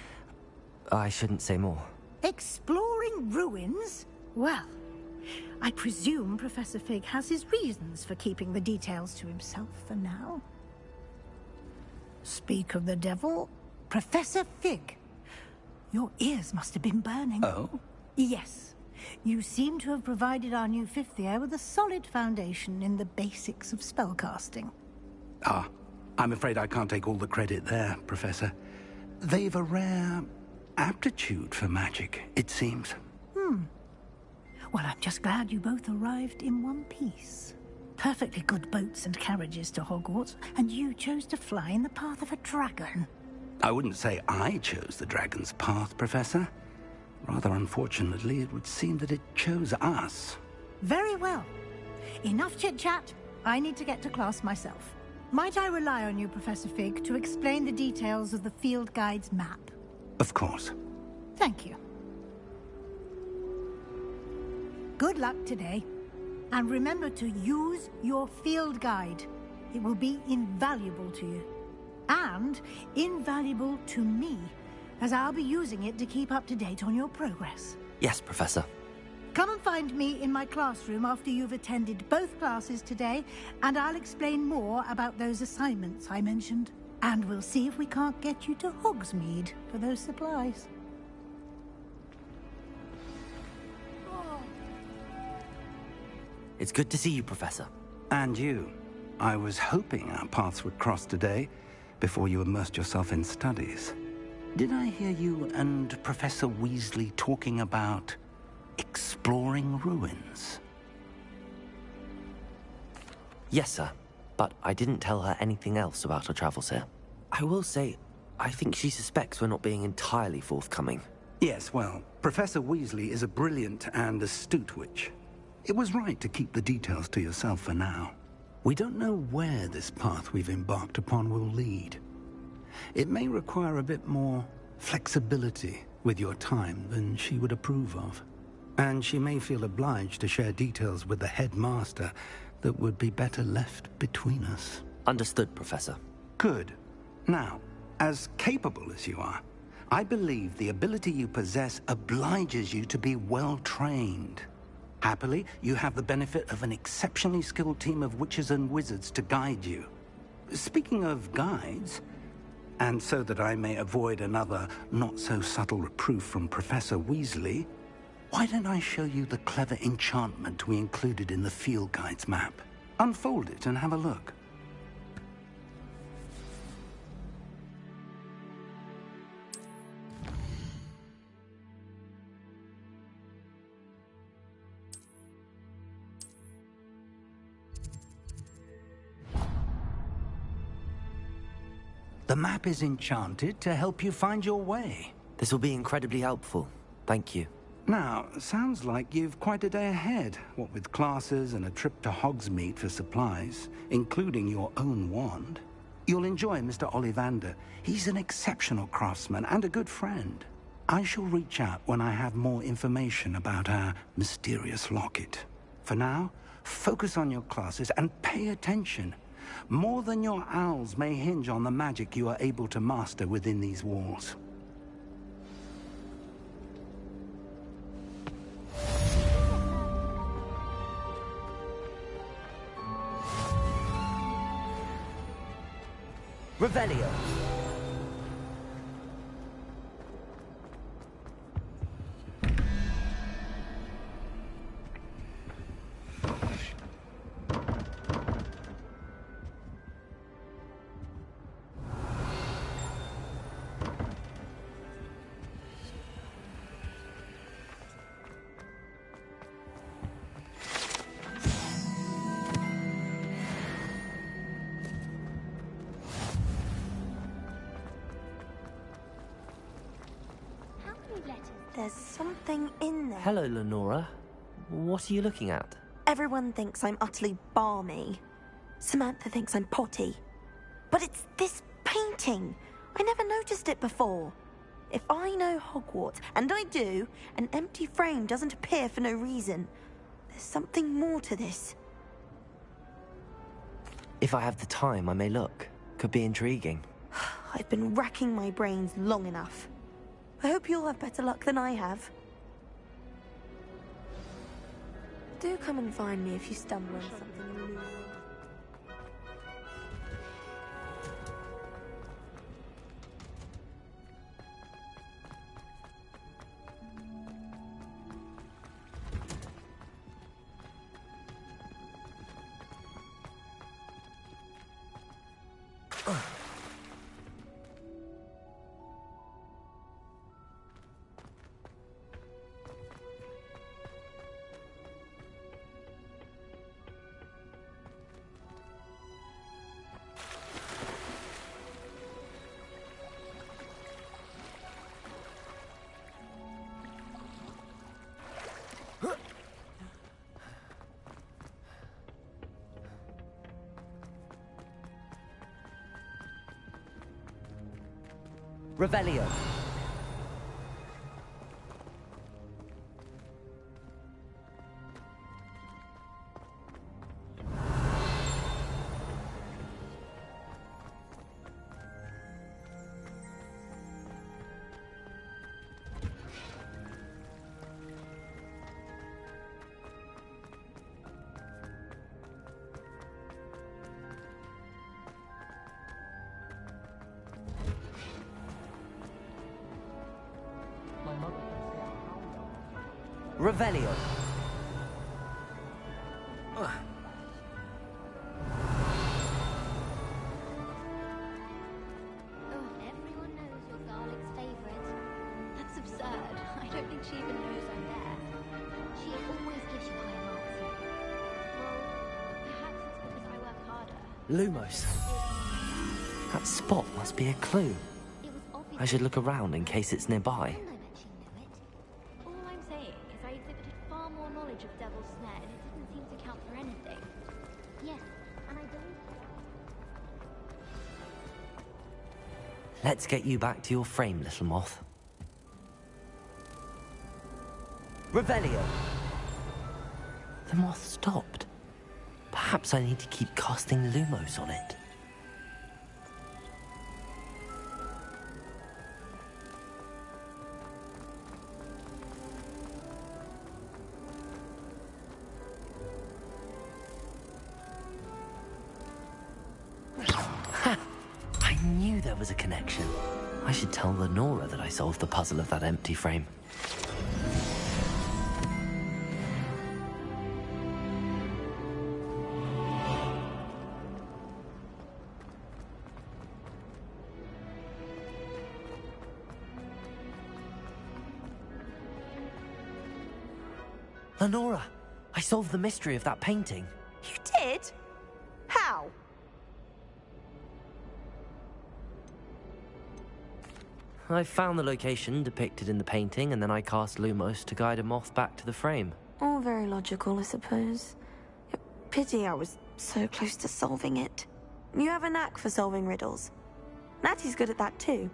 I shouldn't say more. Exploring ruins? Well, I presume Professor Fig has his reasons for keeping the details to himself for now. Speak of the devil, Professor Fig. Your ears must have been burning. Oh? Yes. You seem to have provided our new fifth year with a solid foundation in the basics of spellcasting. Ah, I'm afraid I can't take all the credit there, Professor. They've a rare aptitude for magic, it seems. Well, I'm just glad you both arrived in one piece. Perfectly good boats and carriages to Hogwarts, and you chose to fly in the path of a dragon. I wouldn't say I chose the dragon's path, Professor. Rather unfortunately, it would seem that it chose us. Very well. Enough chit-chat. I need to get to class myself. Might I rely on you, Professor Fig, to explain the details of the field guide's map? Of course. Thank you. Good luck today. And remember to use your field guide. It will be invaluable to you. And invaluable to me, as I'll be using it to keep up to date on your progress. Yes, Professor. Come and find me in my classroom after you've attended both classes today, and I'll explain more about those assignments I mentioned. And we'll see if we can't get you to Hogsmeade for those supplies. It's good to see you, Professor. And you. I was hoping our paths would cross today, before you immersed yourself in studies. Did I hear you and Professor Weasley talking about exploring ruins? Yes, sir. But I didn't tell her anything else about our travels here. I will say, I think she suspects we're not being entirely forthcoming. Yes, well, Professor Weasley is a brilliant and astute witch. It was right to keep the details to yourself for now. We don't know where this path we've embarked upon will lead. It may require a bit more flexibility with your time than she would approve of. And she may feel obliged to share details with the headmaster that would be better left between us. Understood, Professor. Good. Now, as capable as you are, I believe the ability you possess obliges you to be well trained. Happily, you have the benefit of an exceptionally skilled team of witches and wizards to guide you. Speaking of guides, and so that I may avoid another not-so-subtle reproof from Professor Weasley, why don't I show you the clever enchantment we included in the field guide's map? Unfold it and have a look. The map is enchanted to help you find your way. This will be incredibly helpful. Thank you. Now, sounds like you've quite a day ahead, what with classes and a trip to Hogsmeade for supplies, including your own wand. You'll enjoy Mr. Ollivander. He's an exceptional craftsman and a good friend. I shall reach out when I have more information about our mysterious locket. For now, focus on your classes and pay attention. More than your owls may hinge on the magic you are able to master within these walls. Revelio. there's something in there. Hello, Lenora. What are you looking at? Everyone thinks I'm utterly balmy. Samantha thinks I'm potty. But it's this painting. I never noticed it before. If I know Hogwarts, and I do, an empty frame doesn't appear for no reason. There's something more to this. If I have the time, I may look. Could be intriguing. I've been racking my brains long enough. I hope you'll have better luck than I have. Do come and find me if you stumble on something illuminating. Revelio. Revelio. Everyone knows you're Garlic's favourite. That's absurd. I don't think she even knows I'm there. She always gives you high marks. Well, perhaps it's because I work harder. Lumos. That spot must be a clue. I should look around in case it's nearby. All I'm saying is I exhibited far more knowledge of Devil's Snare, and it didn't seem to count for anything. Yes, and I believe... Let's get you back to your frame, little moth. Revelio! The moth stopped. Perhaps I need to keep casting Lumos on it. There was a connection. I should tell Lenora that I solved the puzzle of that empty frame. Lenora, I solved the mystery of that painting. You did? How? I found the location depicted in the painting, and then I cast Lumos to guide a moth back to the frame. All very logical, I suppose. Pity I was so close to solving it. You have a knack for solving riddles. Natty's good at that too.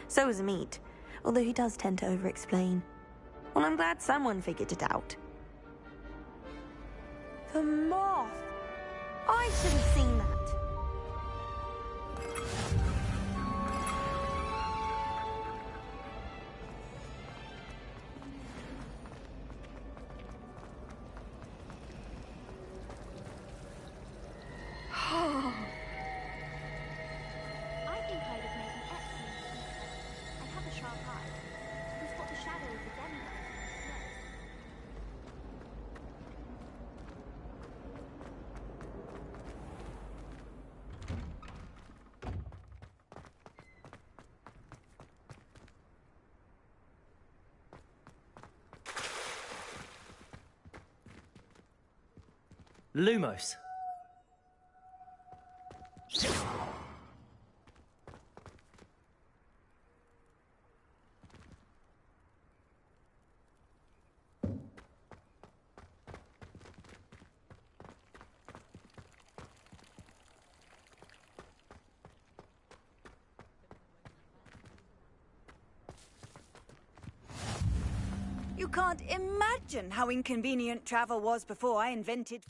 So is Meat, although he does tend to over-explain. Well, I'm glad someone figured it out. The moth! I should have seen that. Lumos. You can't imagine how inconvenient travel was before I invented...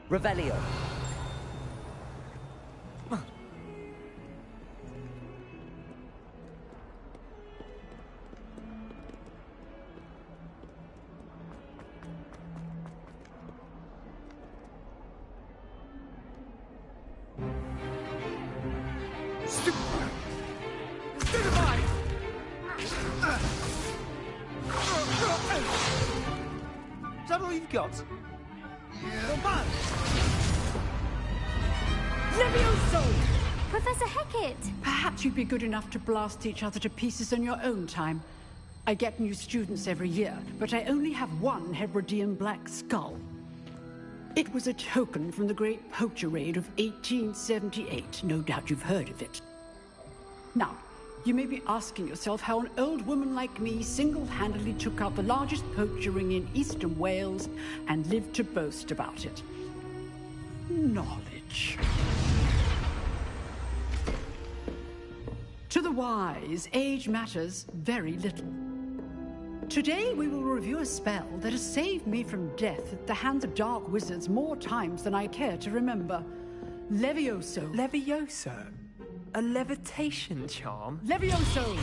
Revelio. Is that all you've got? Yeah. Levioso! Professor Hecat! Perhaps you'd be good enough to blast each other to pieces in your own time. I get new students every year, but I only have one Hebridean black skull. It was a token from the Great Poacher Raid of 1878. No doubt you've heard of it. Now, you may be asking yourself how an old woman like me single-handedly took out the largest poacher ring in eastern Wales and lived to boast about it. Knowledge. To the wise, age matters very little. Today we will review a spell that has saved me from death at the hands of dark wizards more times than I care to remember. Levioso. Levioso? A levitation charm? Levioso!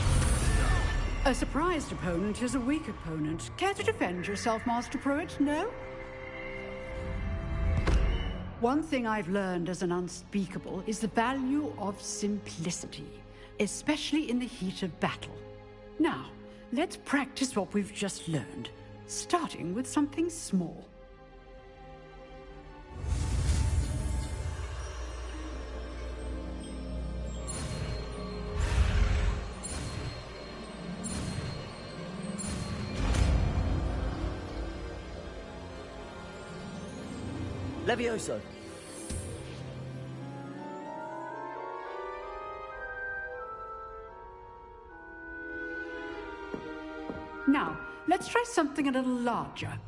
A surprised opponent is a weak opponent. Care to defend yourself, Master Pruitt? No? One thing I've learned as an unspeakable is the value of simplicity, especially in the heat of battle. Now, let's practice what we've just learned, starting with something small. Levioso. Now, let's try something a little larger.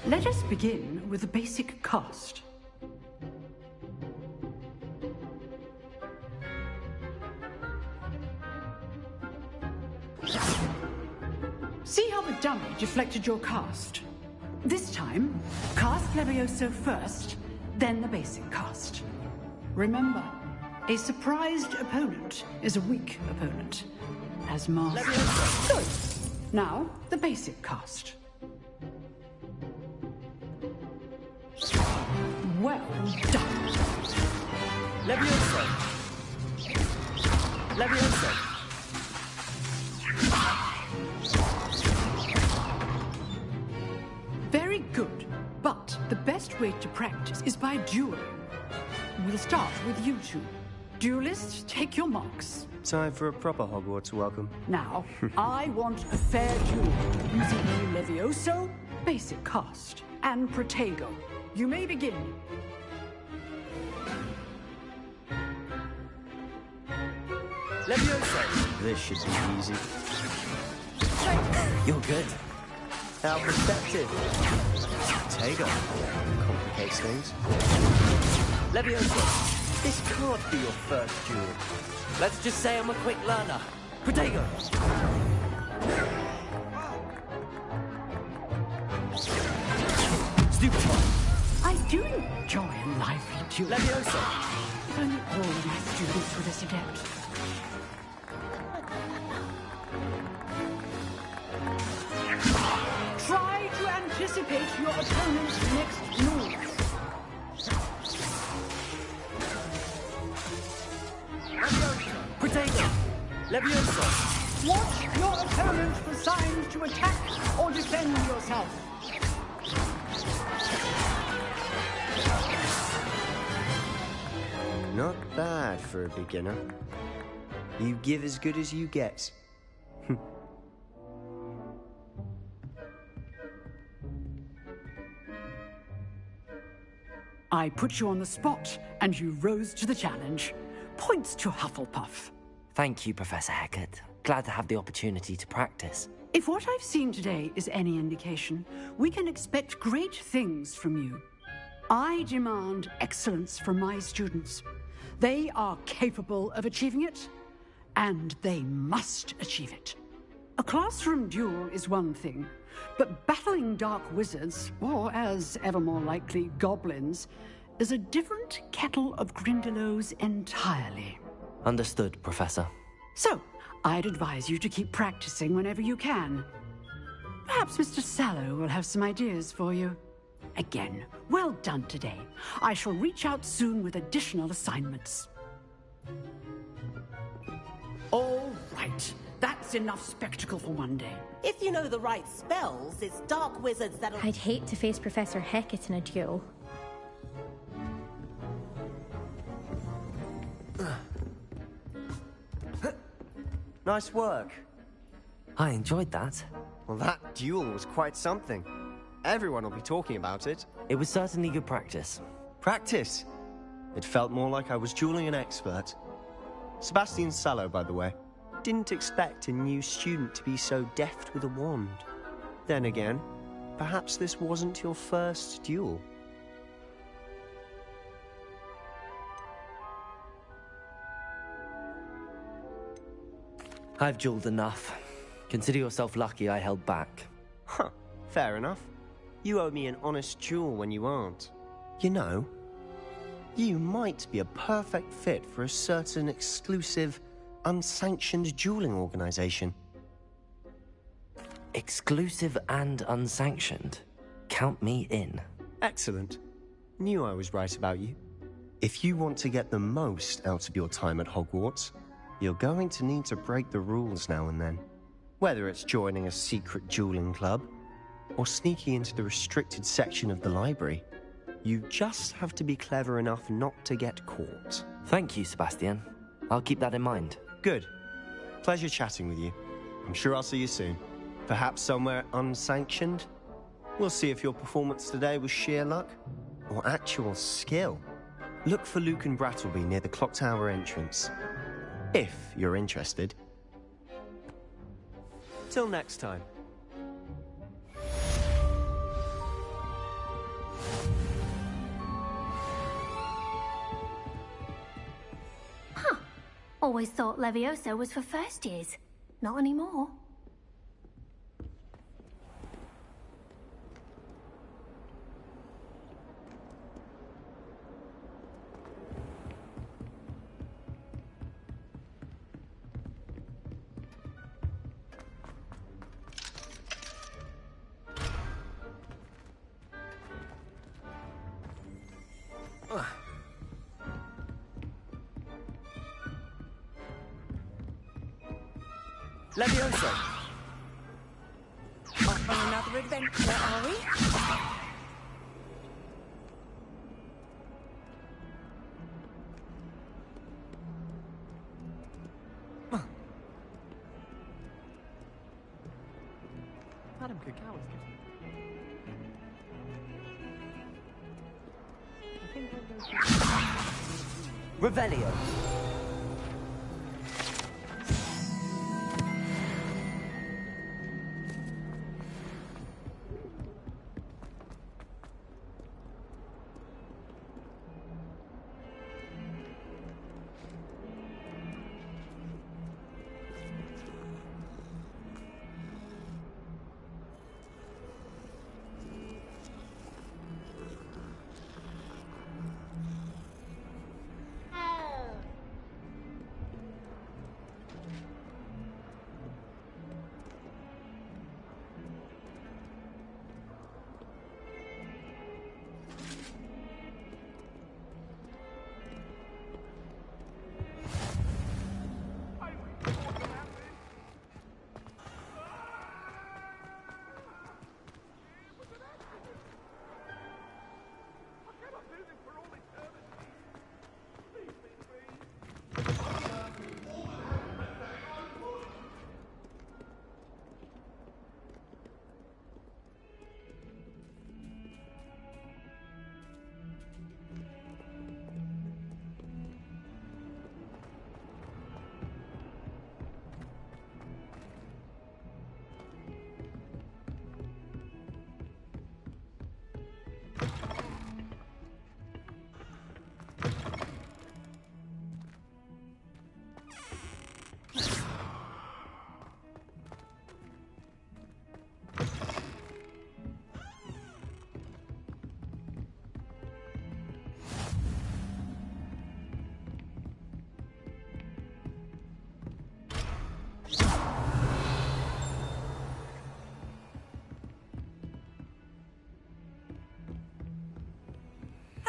Let us begin with the basic cast. See how the dummy deflected your cast? This time, cast Levioso first, then the basic cast. Remember, a surprised opponent is a weak opponent. As master. Good. Now, the basic cast. Well done. Levioso. Levioso. Very good. But the best way to practice is by dueling. We'll start with you two. Duelists, take your marks. Time for a proper Hogwarts welcome. Now, I want a fair duel using Levioso, basic cast, and Protego. You may begin. Levioso. This should be easy. You're good. How perceptive. Tega. Complicates things. Leviosa, this can't be your first duel. Let's just say I'm a quick learner. Protego! Stupid one. I do enjoy a lively duel. Leviosa! If only all of my students were this adept. Try to anticipate your opponent's next move. Protego! Leviosa! Watch your opponent for signs to attack or defend yourself. Not bad for a beginner. You give as good as you get. I put you on the spot, and you rose to the challenge. Points to Hufflepuff. Thank you, Professor Hecat. Glad to have the opportunity to practice. If what I've seen today is any indication, we can expect great things from you. I demand excellence from my students. They are capable of achieving it, and they must achieve it. A classroom duel is one thing, but battling dark wizards, or as ever more likely, goblins, is a different kettle of Grindylows entirely. Understood, Professor. So, I'd advise you to keep practicing whenever you can. Perhaps Mr. Sallow will have some ideas for you. Again, well done today. I shall reach out soon with additional assignments. All right. That's enough spectacle for one day. If you know the right spells, it's dark wizards that'll... I'd hate to face Professor Hecat in a duel. Nice work. I enjoyed that. Well, that duel was quite something. Everyone will be talking about it. It was certainly good practice. Practice? It felt more like I was dueling an expert. Sebastian Sallow, by the way. Didn't expect a new student to be so deft with a wand. Then again, perhaps this wasn't your first duel. I've dueled enough. Consider yourself lucky I held back. Huh, fair enough. You owe me an honest duel when you aren't. You know, you might be a perfect fit for a certain exclusive, unsanctioned dueling organization. Exclusive and unsanctioned? Count me in. Excellent. Knew I was right about you. If you want to get the most out of your time at Hogwarts, you're going to need to break the rules now and then. Whether it's joining a secret dueling club, or sneaking into the restricted section of the library, you just have to be clever enough not to get caught. Thank you, Sebastian. I'll keep that in mind. Good. Pleasure chatting with you. I'm sure I'll see you soon. Perhaps somewhere unsanctioned? We'll see if your performance today was sheer luck, or actual skill. Look for Luke and Brattleby near the clock tower entrance. If you're interested. Till next time. Huh. Always thought Leviosa was for first years. Not anymore. Leviosa! Off on another adventure, are we? Madam Cacao is good. Revelio!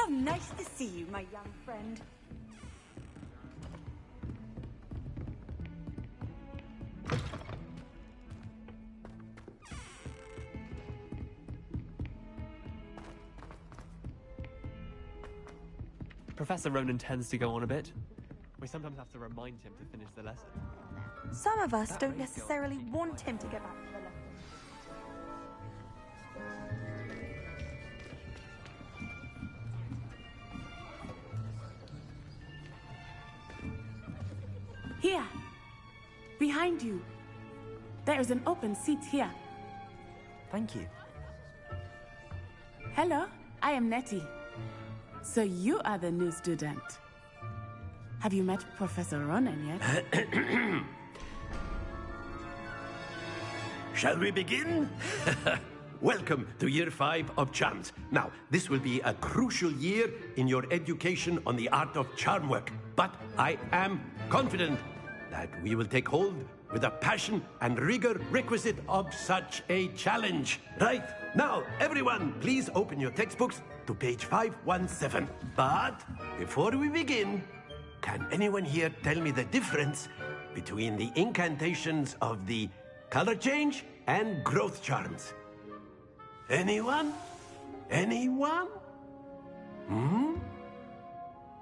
nice to see you, my young friend. Professor Ronan tends to go on a bit. We sometimes have to remind him to finish the lesson. Some of us don't necessarily want him to get back to the lesson. Here. Behind you. There is an open seat here. Thank you. Hello, I am Nettie. So you are the new student. Have you met Professor Ronan yet? Shall we begin? Welcome to Year 5 of Charms. Now, this will be a crucial year in your education on the art of charm work. But I am confident that we will take hold with the passion and rigor requisite of such a challenge. Right, now, everyone, please open your textbooks to page 517. But before we begin, can anyone here tell me the difference between the incantations of the color change and growth charms? Anyone? Anyone?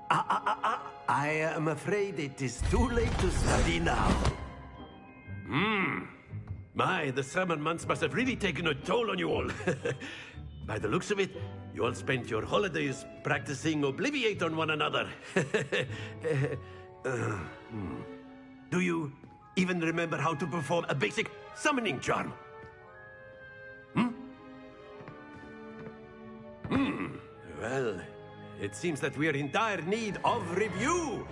I am afraid it is too late to study now. My, the summer months must have really taken a toll on you all. By the looks of it, you all spent your holidays practicing Obliviate on one another. Do you even remember how to perform a basic summoning charm? Well, it seems that we are in dire need of review.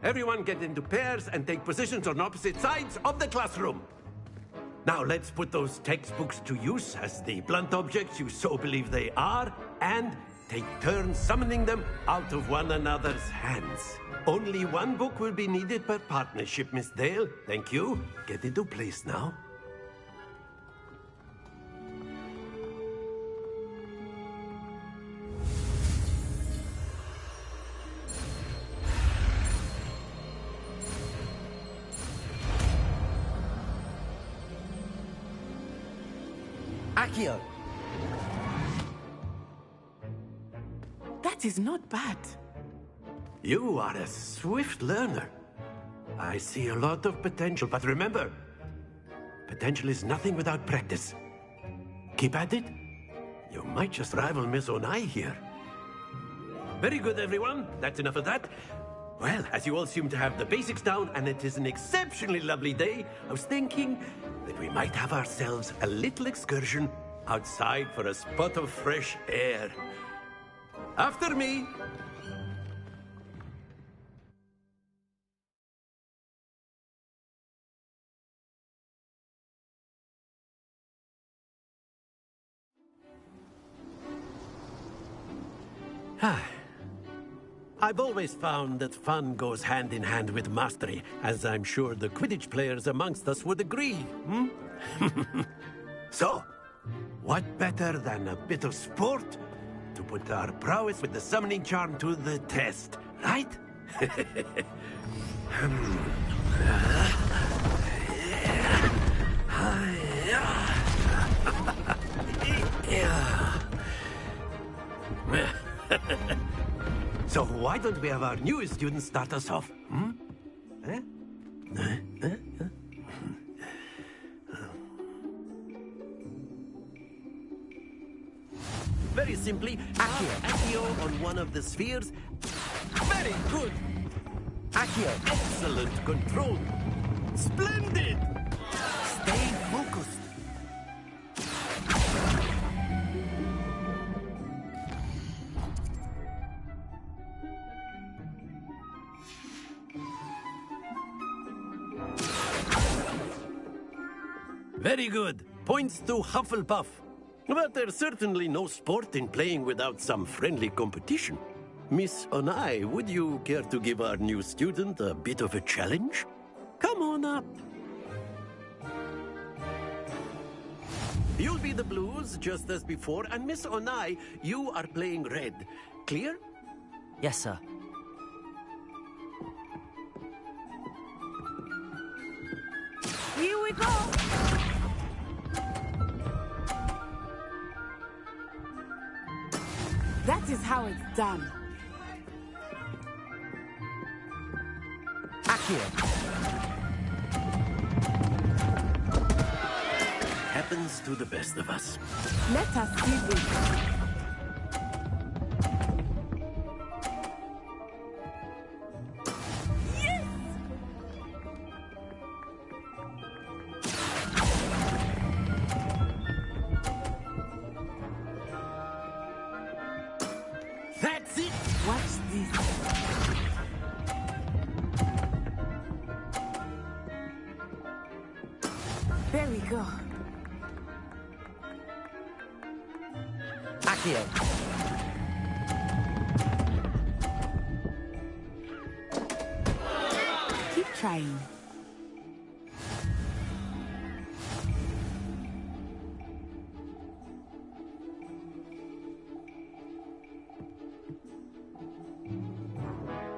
Everyone get into pairs and take positions on opposite sides of the classroom. Now let's put those textbooks to use as the blunt objects you so believe they are, and take turns summoning them out of one another's hands. Only one book will be needed per partnership, Miss Dale. Thank you. Get into place now. Accio! That is not bad. You are a swift learner. I see a lot of potential, but remember, potential is nothing without practice. Keep at it. You might just rival Miss Onai here. Very good, everyone. That's enough of that. Well, as you all seem to have the basics down, and it is an exceptionally lovely day, I was thinking that we might have ourselves a little excursion outside for a spot of fresh air. After me. I've always found that fun goes hand in hand with mastery, as I'm sure the Quidditch players amongst us would agree. So, what better than a bit of sport to put our prowess with the summoning charm to the test, right? So why don't we have our newest student start us off? Very simply, Accio on one of the spheres. Very good. Accio, excellent control. Splendid. Stay focused. Very good. Points to Hufflepuff. But there's certainly no sport in playing without some friendly competition. Miss Onai, would you care to give our new student a bit of a challenge? Come on up. You'll be the blues, just as before, and Miss Onai, you are playing red. Clear? Yes, sir. Here we go! That is how it's done. Accio. Happens to the best of us. Let us see this. That's it! Watch this. There we go. Accio. Keep trying.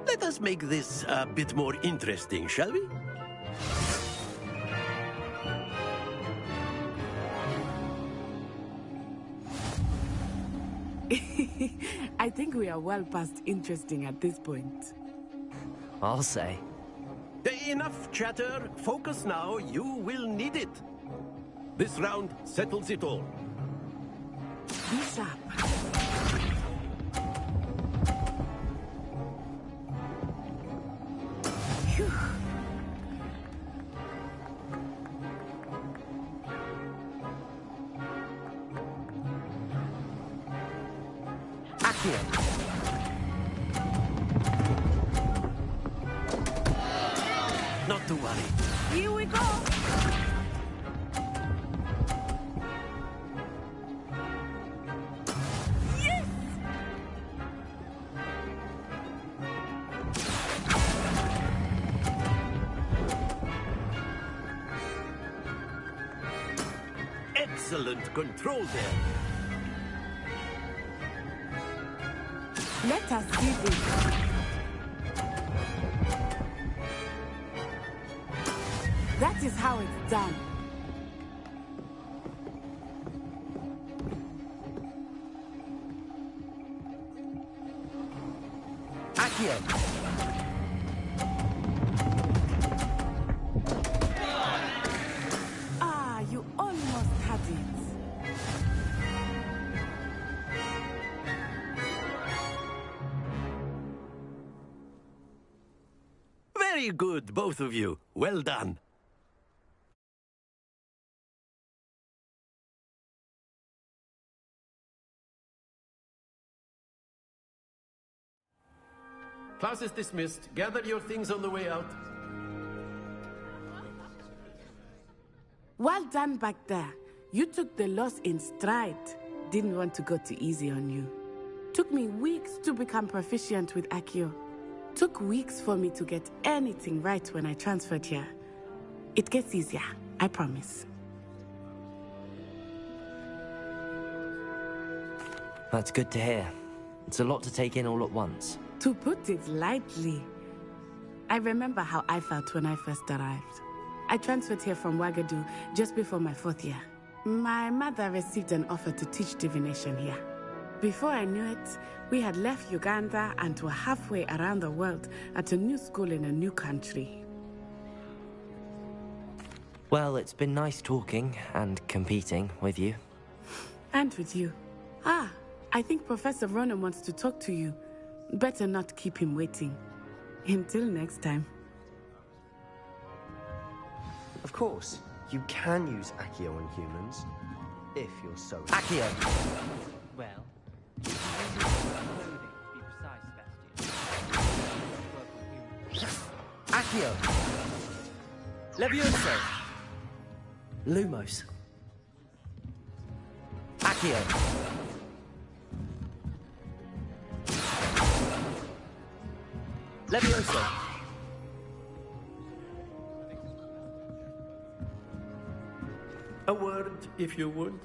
Let us make this a bit more interesting, shall we? I think we are well past interesting at this point. I'll say. Enough chatter. Focus now. You will need it. This round settles it all. Be sharp. Phew. Accio. Not to worry. Here we go! Yes! Excellent control there. Let us see this. That is how it's done. Accio. Ah, you almost had it. Very good, both of you. Well done. Class is dismissed. Gather your things on the way out. Well done back there. You took the loss in stride. Didn't want to go too easy on you. Took me weeks to become proficient with Accio. Took weeks for me to get anything right when I transferred here. It gets easier, I promise. That's good to hear. It's a lot to take in all at once. To put it lightly, I remember how I felt when I first arrived. I transferred here from Wagadu just before my 4th year. My mother received an offer to teach divination here. Before I knew it, we had left Uganda and were halfway around the world at a new school in a new country. Well, it's been nice talking and competing with you. And with you. Ah, I think Professor Ronan wants to talk to you. Better not keep him waiting. Until next time. Of course, you can use Accio on humans, if you're so... Accio! Well, Accio! Levioso! Lumos. Accio! Levioso! A word, if you would.